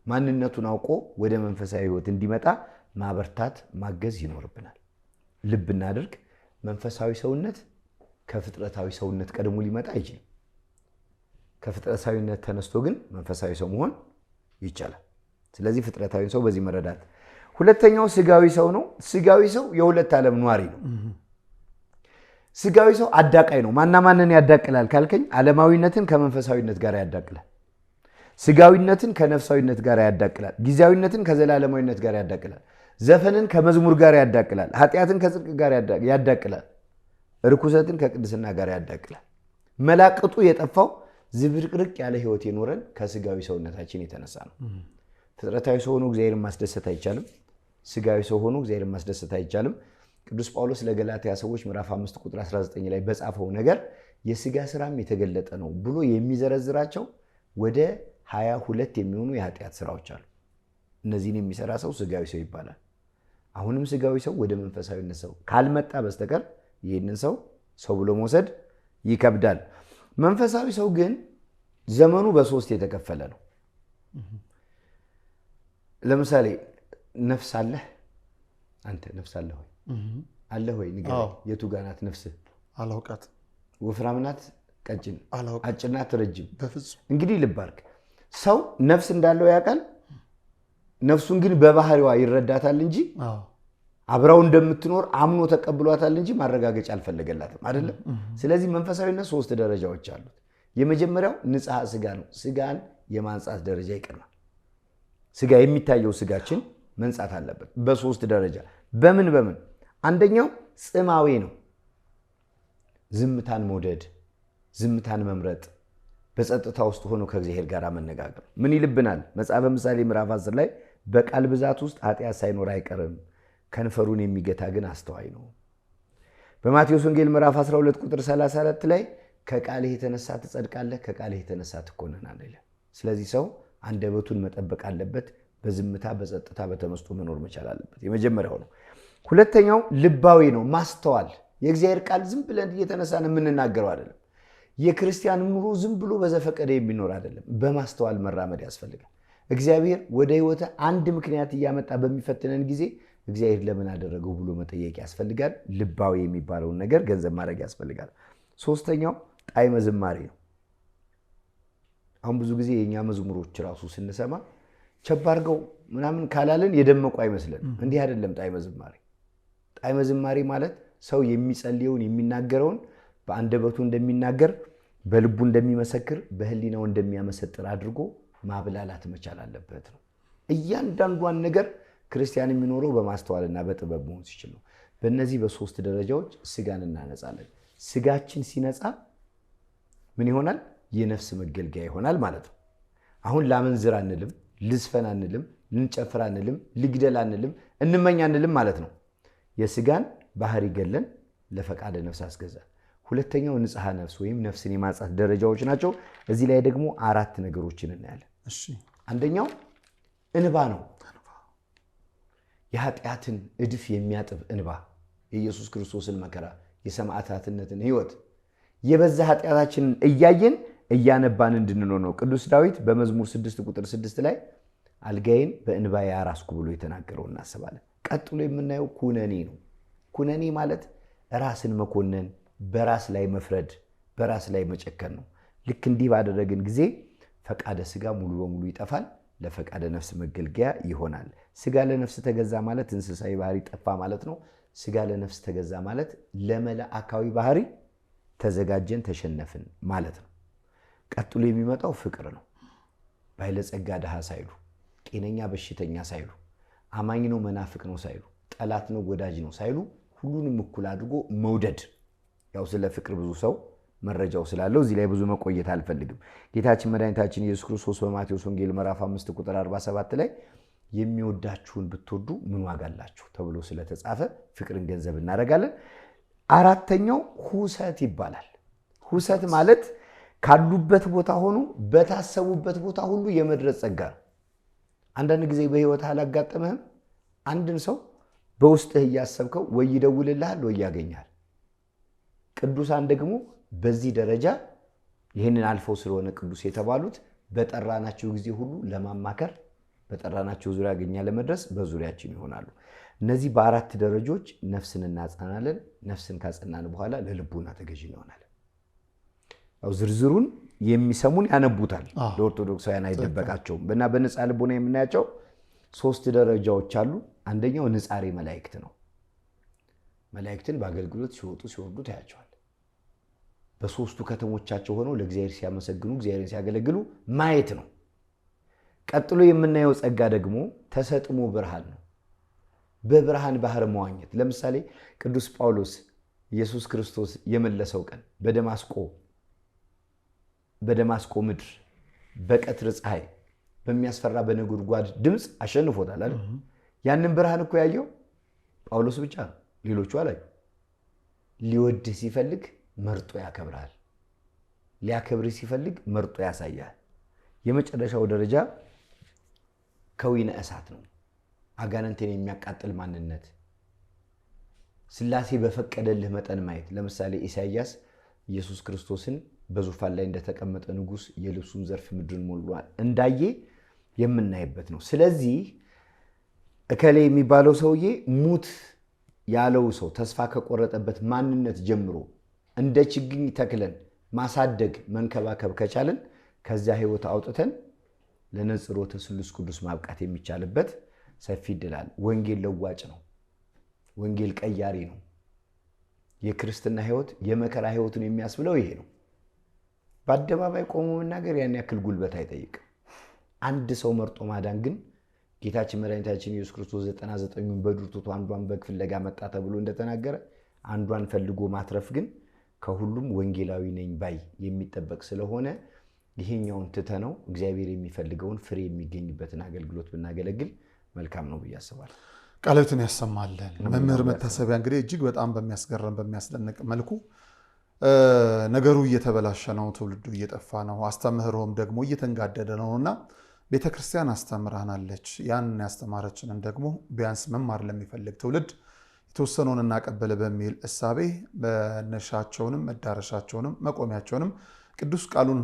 ማንነቱን አውቆ ወደ መንፈሳዊ ሕይወት እንዲመጣ ማበርታት ማገዝ ይኖርብናል። ልብ እናድርግ። መንፈሳዊ ሰውነት ከፍጥረታዊ ሰውነት ቀድሞ ሊመጣ አይችልም። ከፍጥረታዊነት ተነስቶ ግን መንፈሳዊ ሰው መሆን ይቻላል። ስለዚህ ፍጥረታዊ ሰው በዚህ መረዳት። ሁለተኛው ስጋዊ ሰው ነው። ስጋዊ ሰው የሁለት ዓለም ኗሪ ነው። ስጋዊ ሰው አዳቃይ ነው። ማንን ያዳቅላል ካልከኝ ዓለማዊነትን ከመንፈሳዊነት ጋር ያዳቅላል። ስጋዊነትን ከነፍሳዊነት ጋር ያዳቅላል። ጊዜያዊነትን ከዘላለማዊነት ጋር ያዳቅላል። ዘፈንን ከመዝሙር ጋር ያዳቅላል። ኃጢአትን ከጽድቅ ጋር ያዳቅላል። ርኩሰትን ከቅድስና ጋር ያዳቅላል። መላቅጡ የጠፋው ዝብርቅርቅ ያለ ህይወት የኖረን ከስጋዊ ሰውነታችን የተነሳ ነው። ፍጥረታዊ ሰው ሆኖ እግዚአብሔርን ማስደሰት አይቻልም። ስጋዊ ሰው ሆኖ እግዚአብሔርን ማስደሰት አይቻልም። ቅዱስ ጳውሎስ ለገላትያ ሰዎች ምዕራፍ 5 ቁጥር 19 ላይ በጻፈው ነገር የስጋ ስራም የተገለጠ ነው ብሎ የሚዘረዝራቸው ወደ 22 የሚሆኑ የኃጢአት ስራዎች አሉ። እነዚህን የሚሰራ ሰው ስጋዊ ሰው ይባላል። አሁንም ስጋዊ ሰው ወደ መንፈሳዊነት ሰው ካልመጣ በስተቀር ይህንን ሰው ብሎ መውሰድ ይከብዳል። መንፈሳዊ ሰው ግን ዘመኑ በ3 የተከፈለ ነው። ለምሳሌ ነፍስ አለህ አንተ? ነፍስ አለህ ወይ? አለህ ወይ? ንገረኝ። የቱ ጋር ናት ነፍስህ? አላውቃት። ወፍራም ናት? ቀጭን? አጭር ናት? ረጅም? በፍጹም። እንግዲህ ልብ አድርግ። ሰው ነፍስ እንዳለው ያውቃል። ነፍሱን ግን በባህሪዋ ይረዳታል እንጂ አብራው እንደምትኖር አምኖ ተቀብሏታል እንጂ ማረጋገጫ አልፈለገላትም አይደለም። ስለዚህ መንፈሳዊነት 3 ደረጃዎች አሉት። የመጀመሪያው ንጽሐ ስጋ ነው። ስጋን የማንጻት ደረጃ ይቀርናል። ስጋ የሚታየው ስጋችን መንጻት አለበት በ3 ደረጃ። በምን? አንደኛው ጽማዌ ነው። ዝምታን መውደድ፣ ዝምታን መምረጥ፣ በጸጥታ ውስጥ ሆኖ ከእግዚአብሔር ጋር መነጋገር። ምን ይልብናል? መጽሐፈ ምሳሌ ምዕራፍ 10 ላይ በቃል ብዛት ውስጥ ኃጢአት ሳይኖር አይቀርም፣ ከንፈሩን የሚገታ ግን አስተዋይ ነው። በማቴዎስ ወንጌል ምዕራፍ 12 ቁጥር 34 ላይ ከቃልህ የተነሳ ትጸድቃለህ፣ ከቃልህ የተነሳ ትኮነናለህ ይላል። ስለዚህ ሰው አንደበቱን መጠበቅ አለበት። በዝምታ በጸጥታ በተመስጦ መኖር መቻል አለበት። የመጀመሪያው ነው። ሁለተኛው ልባዊ ነው። ማስተዋል። የእግዚአብሔር ቃል ዝም ብለን እየተነሳን የምንናገረው አይደለም። የክርስቲያን ኑሮ ዝም ብሎ በዘፈቀደ የሚኖር አይደለም። በማስተዋል መራመድ ያስፈልጋል። እግዚአብሔር ወደ ህይወት አንድ ምክንያት እያመጣ በሚፈትነን ጊዜ እግዚአብሔር ለምን አደረገው ብሎ መጠየቅ ያስፈልጋል። ልባዊ የሚባለውን ነገር ገንዘብ ማድረግ ያስፈልጋል። ሶስተኛው ጣዕመ ዝማሬ ነው። አሁን ብዙ ጊዜ የኛ መዝሙሮች ራሱ ስንሰማ ቸብ አድርገው ምናምን ካላልን የደመቁ አይመስለን። እንዲህ አይደለም ጣዕመ ዝማሬ። ጣዕመ ዝማሬ ማለት ሰው የሚጸልየውን የሚናገረውን በአንደበቱ እንደሚናገር በልቡ እንደሚመሰክር በህሊናው እንደሚያመሰጥር አድርጎ ማብላላት መቻል አለበት ነው። እያንዳንዷን ነገር ክርስቲያን የሚኖረው በማስተዋልና በጥበብ መሆን ሲችል ነው። በእነዚህ በ3 ደረጃዎች ስጋን እናነጻለን። ስጋችን ሲነጻ ምን ይሆናል? የነፍስ መገልገያ ይሆናል ማለት ነው። አሁን ላመንዝር አንልም፣ ልዝፈን አንልም፣ ልንጨፍር አንልም፣ ልግደል አንልም፣ እንመኝ አንልም ማለት ነው። የስጋን ባህሪ ገለን ለፈቃደ ነፍስ አስገዛ። ሁለተኛው ንጽሐ ነፍስ ወይም ነፍስን የማጽዳት ደረጃዎች ናቸው። እዚህ ላይ ደግሞ 4 ነገሮችን እናያለን። አንደኛው እንባ ነው። የኃጢአትን እድፍ የሚያጥብ እንባ፣ የኢየሱስ ክርስቶስን መከራ፣ የሰማዕታትነትን ሕይወት የበዛ ኃጢአታችንን እያየን እያነባን እንድንኖር ነው። ቅዱስ ዳዊት በመዝሙር 6 ቁጥር 6 ላይ አልጋዬን በእንባዬ አራስኩ ብሎ የተናገረው እናስባለን። ቀጥሎ የምናየው ኩነኔ ነው። ኩነኔ ማለት ራስን መኮነን፣ በራስ ላይ መፍረድ፣ በራስ ላይ መጨከን ነው። ልክ እንዲህ ባደረግን ጊዜ ፈቃደ ስጋ ሙሉ በሙሉ ይጠፋል፣ ለፈቃደ ነፍስ መገልገያ ይሆናል። ስጋ ለነፍስ ተገዛ ማለት እንስሳዊ ባህሪ ጠፋ ማለት ነው። ስጋ ለነፍስ ተገዛ ማለት ለመላእካዊ ባህሪ ተዘጋጀን፣ ተሸነፍን ማለት ነው። ቀጥሎ የሚመጣው ፍቅር ነው። ባለጸጋ ድሃ ሳይሉ፣ ጤነኛ በሽተኛ ሳይሉ፣ አማኝ ነው መናፍቅ ነው ሳይሉ፣ ጠላት ነው ወዳጅ ነው ሳይሉ ሁሉንም እኩል አድርጎ መውደድ። ያው ስለ ፍቅር ብዙ ሰው መረጃው ስላለው እዚህ ላይ ብዙ መቆየት አልፈልግም። ጌታችን መድኃኒታችን ኢየሱስ ክርስቶስ በማቴዎስ ወንጌል ምዕራፍ 5 ቁጥር 47 ላይ የሚወዳችሁን ብትወዱ ምን ዋጋ አላችሁ ተብሎ ስለተጻፈ ፍቅርን ገንዘብ እናደርጋለን። አራተኛው ሁሰት ይባላል። ሁሰት ማለት ካሉበት ቦታ ሆኖ በታሰቡበት ቦታ ሁሉ የመድረስ ጸጋ ነው። አንዳንድ ጊዜ በህይወት አላጋጠመህም? አንድን ሰው በውስጥህ እያሰብከው ወይ ይደውልልሃል ወይ ያገኛል። ቅዱሳን ደግሞ በዚህ ደረጃ ይህንን አልፈው ስለሆነ ቅዱስ የተባሉት በጠራናቸው ጊዜ ሁሉ ለማማከር፣ በጠራናቸው ዙሪያ ያገኛ ለመድረስ በዙሪያችን ይሆናሉ። እነዚህ በ4 ደረጃዎች ነፍስን እናጸናለን። ነፍስን ካጸናን በኋላ ለልቡና ተገዥ እንሆናለን። ያው ዝርዝሩን የሚሰሙን ያነቡታል። ለኦርቶዶክሳውያን አይደበቃቸውም። እና በነፃ ልቡና የምናያቸው 3 ደረጃዎች አሉ። አንደኛው ንጻሬ መላእክት ነው። መላእክትን በአገልግሎት ሲወጡ ሲወርዱ ታያቸዋል። በ3ቱ ከተሞቻቸው ሆነው ለእግዚአብሔር ሲያመሰግኑ፣ እግዚአብሔርን ሲያገለግሉ ማየት ነው። ቀጥሎ የምናየው ጸጋ ደግሞ ተሰጥሞ ብርሃን ነው። በብርሃን ባህር መዋኘት። ለምሳሌ ቅዱስ ጳውሎስ ኢየሱስ ክርስቶስ የመለሰው ቀን በደማስቆ ምድር በቀትር ፀሐይ በሚያስፈራ በነጎድጓድ ድምፅ አሸንፎታል አይደል? ያንን ብርሃን እኮ ያየው ጳውሎስ ብቻ ነው፣ ሌሎቹ አላዩ። ሊወድህ ሲፈልግ መርጦ ያከብራል፣ ሊያከብርህ ሲፈልግ መርጦ ያሳያል። የመጨረሻው ደረጃ ከዊነ እሳት ነው። አጋንንትን የሚያቃጥል ማንነት፣ ሥላሴ በፈቀደልህ መጠን ማየት። ለምሳሌ ኢሳይያስ ኢየሱስ ክርስቶስን በዙፋን ላይ እንደተቀመጠ ንጉሥ የልብሱን ዘርፍ ምድርን ሞልቷል እንዳየ የምናይበት ነው። ስለዚህ እከሌ የሚባለው ሰውዬ ሙት ያለው ሰው ተስፋ ከቆረጠበት ማንነት ጀምሮ እንደ ችግኝ ተክለን ማሳደግ መንከባከብ ከቻለን ከዚያ ህይወት አውጥተን ለነጽሮተ ስሉስ ቅዱስ ማብቃት የሚቻልበት ሰፊ ይድላል። ወንጌል ለዋጭ ነው። ወንጌል ቀያሪ ነው። የክርስትና ህይወት የመከራ ህይወትን የሚያስብለው ይሄ ነው። በአደባባይ ቆሞ መናገር ያን ያክል ጉልበት አይጠይቅም። አንድ ሰው መርጦ ማዳን ግን ጌታችን መድኃኒታችን ኢየሱስ ክርስቶስ 99ን በዱር ትቶ አንዷን በግ ፍለጋ መጣ ተብሎ እንደተናገረ አንዷን ፈልጎ ማትረፍ ግን ከሁሉም ወንጌላዊ ነኝ ባይ የሚጠበቅ ስለሆነ ይሄኛውን ትተነው እግዚአብሔር የሚፈልገውን ፍሬ የሚገኝበትን አገልግሎት ብናገለግል መልካም ነው ብዬ አስባለሁ። ቃልቱን ያሰማልን። መምህር መታሰቢያ እንግዲህ እጅግ በጣም በሚያስገርም በሚያስደንቅ መልኩ ነገሩ እየተበላሸ ነው፣ ትውልዱ እየጠፋ ነው፣ አስተምህሮም ደግሞ እየተንጋደደ ነውና ቤተክርስቲያን አስተምራናለች። ያን ያስተማረችንን ደግሞ ቢያንስ መማር ለሚፈልግ ትውልድ የተወሰነውን እናቀበል በሚል እሳቤ መነሻቸውንም መዳረሻቸውንም መቆሚያቸውንም ቅዱስ ቃሉን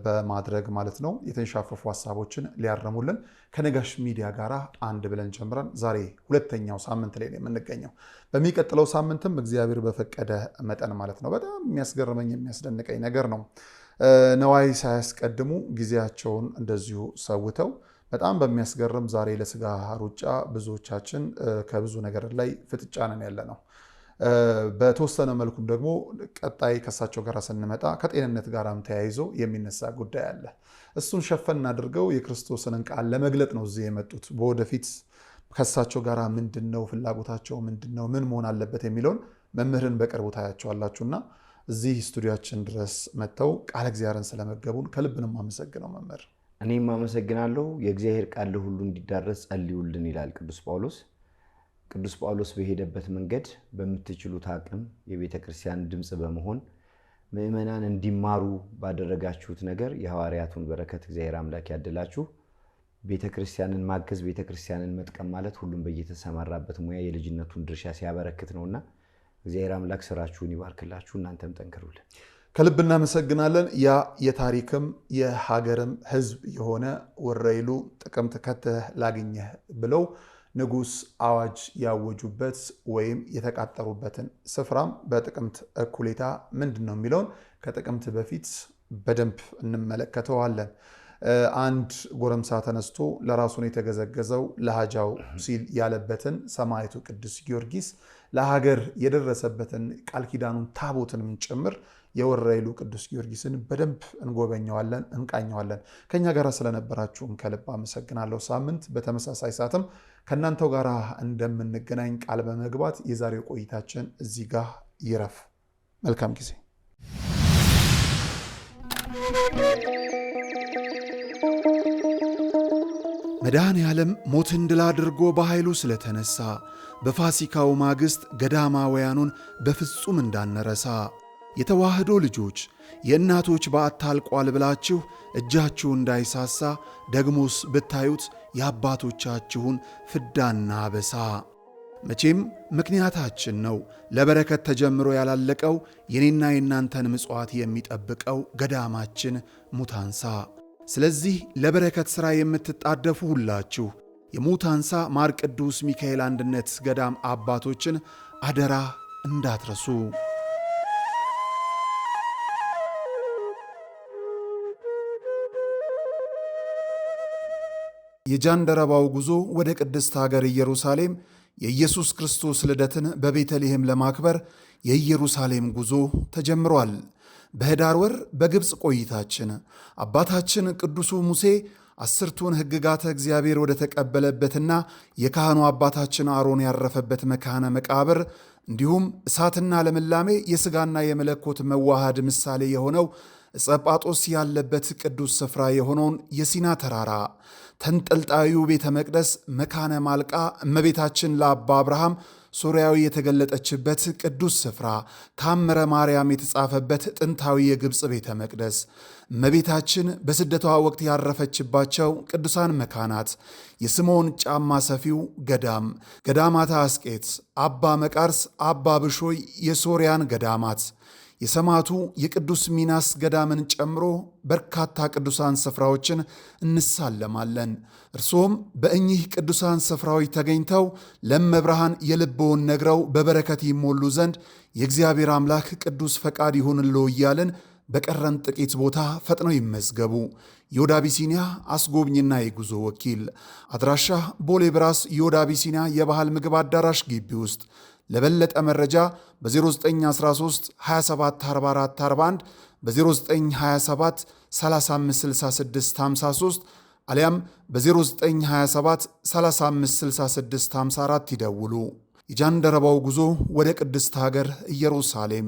በማድረግ ማለት ነው የተንሻፈፉ ሐሳቦችን ሊያረሙልን ከነጋሽ ሚዲያ ጋር አንድ ብለን ጀምረን ዛሬ ሁለተኛው ሳምንት ላይ የምንገኘው። በሚቀጥለው ሳምንትም እግዚአብሔር በፈቀደ መጠን ማለት ነው በጣም የሚያስገርመኝ የሚያስደንቀኝ ነገር ነው። ነዋይ ሳያስቀድሙ ጊዜያቸውን እንደዚሁ ሰውተው በጣም በሚያስገርም ዛሬ ለስጋ ሩጫ ብዙዎቻችን ከብዙ ነገር ላይ ፍጥጫ ነን ያለ ነው። በተወሰነ መልኩም ደግሞ ቀጣይ ከሳቸው ጋር ስንመጣ ከጤንነት ጋርም ተያይዞ የሚነሳ ጉዳይ አለ። እሱን ሸፈን አድርገው የክርስቶስን ቃል ለመግለጥ ነው እዚህ የመጡት። በወደፊት ከሳቸው ጋር ምንድነው ፍላጎታቸው ምንድነው ምን መሆን አለበት የሚለውን መምህርን በቅርቡ ታያቸዋላችሁና እዚህ ስቱዲዮአችን ድረስ መጥተው ቃለ እግዚአብሔርን ስለመገቡን ከልብ ነው የማመሰግነው መምህር። እኔም አመሰግናለሁ። የእግዚአብሔር ቃል ለሁሉ እንዲዳረስ ጸልዩልን ይላል ቅዱስ ጳውሎስ። ቅዱስ ጳውሎስ በሄደበት መንገድ በምትችሉት አቅም የቤተ ክርስቲያን ድምጽ በመሆን ምእመናን እንዲማሩ ባደረጋችሁት ነገር የሐዋርያቱን በረከት እግዚአብሔር አምላክ ያድላችሁ። ቤተ ክርስቲያንን ማገዝ፣ ቤተ ክርስቲያንን መጥቀም ማለት ሁሉም በየተሰማራበት ሙያ የልጅነቱን ድርሻ ሲያበረክት ነውና እግዚአብሔር አምላክ ስራችሁን ይባርክላችሁ። እናንተም ጠንክሩልን። ከልብ እናመሰግናለን። ያ የታሪክም የሀገርም ህዝብ የሆነ ወረይሉ ጥቅምት ከተህ ላግኘህ ብለው ንጉስ አዋጅ ያወጁበት ወይም የተቃጠሩበትን ስፍራም በጥቅምት እኩሌታ ምንድነው የሚለውን ከጥቅምት በፊት በደንብ እንመለከተዋለን። አንድ ጎረምሳ ተነስቶ ለራሱን የተገዘገዘው ለሃጃው ሲል ያለበትን ሰማዕቱ ቅዱስ ጊዮርጊስ ለሀገር የደረሰበትን ቃል ኪዳኑን ታቦትንም ጭምር የወረይሉ ቅዱስ ጊዮርጊስን በደንብ እንጎበኘዋለን፣ እንቃኘዋለን። ከኛ ጋር ስለነበራችሁም ከልብ አመሰግናለሁ። ሳምንት በተመሳሳይ ሰዓትም ከእናንተው ጋር እንደምንገናኝ ቃል በመግባት የዛሬው ቆይታችን እዚህ ጋር ይረፍ። መልካም ጊዜ። መድኃኔ ዓለም ሞትን ድል አድርጎ በኃይሉ ስለተነሳ በፋሲካው ማግስት ገዳማውያኑን በፍጹም እንዳነረሳ የተዋህዶ ልጆች የእናቶች በዓት ታልቋል ብላችሁ እጃችሁ እንዳይሳሳ ደግሞስ ብታዩት የአባቶቻችሁን ፍዳና አበሳ። መቼም ምክንያታችን ነው ለበረከት ተጀምሮ ያላለቀው የኔና የናንተን ምጽዋት የሚጠብቀው ገዳማችን ሙታንሳ። ስለዚህ ለበረከት ሥራ የምትጣደፉ ሁላችሁ የሙታንሳ ማር ቅዱስ ሚካኤል አንድነት ገዳም አባቶችን አደራ እንዳትረሱ። የጃንደረባው ጉዞ ወደ ቅድስት ሀገር ኢየሩሳሌም የኢየሱስ ክርስቶስ ልደትን በቤተልሔም ለማክበር የኢየሩሳሌም ጉዞ ተጀምሯል። በኅዳር ወር በግብፅ ቆይታችን አባታችን ቅዱሱ ሙሴ 10ቱን ሕግጋተ እግዚአብሔር ወደ ተቀበለበትና የካህኑ አባታችን አሮን ያረፈበት መካነ መቃብር እንዲሁም እሳትና ለምላሜ የሥጋና የመለኮት መዋሃድ ምሳሌ የሆነው ጸጳጦስ ያለበት ቅዱስ ስፍራ የሆነውን የሲና ተራራ፣ ተንጠልጣዩ ቤተ መቅደስ መካነ ማልቃ እመቤታችን ለአባ አብርሃም ሶርያዊ የተገለጠችበት ቅዱስ ስፍራ፣ ታምረ ማርያም የተጻፈበት ጥንታዊ የግብፅ ቤተ መቅደስ፣ እመቤታችን በስደቷ ወቅት ያረፈችባቸው ቅዱሳን መካናት፣ የስምዖን ጫማ ሰፊው ገዳም፣ ገዳማታ አስቄት፣ አባ መቃርስ፣ አባ ብሾይ የሶርያን ገዳማት፣ የሰማዕቱ የቅዱስ ሚናስ ገዳምን ጨምሮ በርካታ ቅዱሳን ስፍራዎችን እንሳለማለን። እርሶም በእኚህ ቅዱሳን ስፍራዎች ተገኝተው ለመብርሃን የልብውን ነግረው በበረከት ይሞሉ ዘንድ የእግዚአብሔር አምላክ ቅዱስ ፈቃድ ይሁንልዎ እያልን በቀረን ጥቂት ቦታ ፈጥነው ይመዝገቡ። ዮድ አቢሲኒያ አስጎብኝና የጉዞ ወኪል። አድራሻ ቦሌ ብራስ ዮድ አቢሲኒያ የባህል ምግብ አዳራሽ ግቢ ውስጥ። ለበለጠ መረጃ በ0913 27 44 41 በ0927 3566 53 አሊያም በ0927 3566 54 ይደውሉ። የጃንደረባው ጉዞ ወደ ቅድስት ሀገር ኢየሩሳሌም።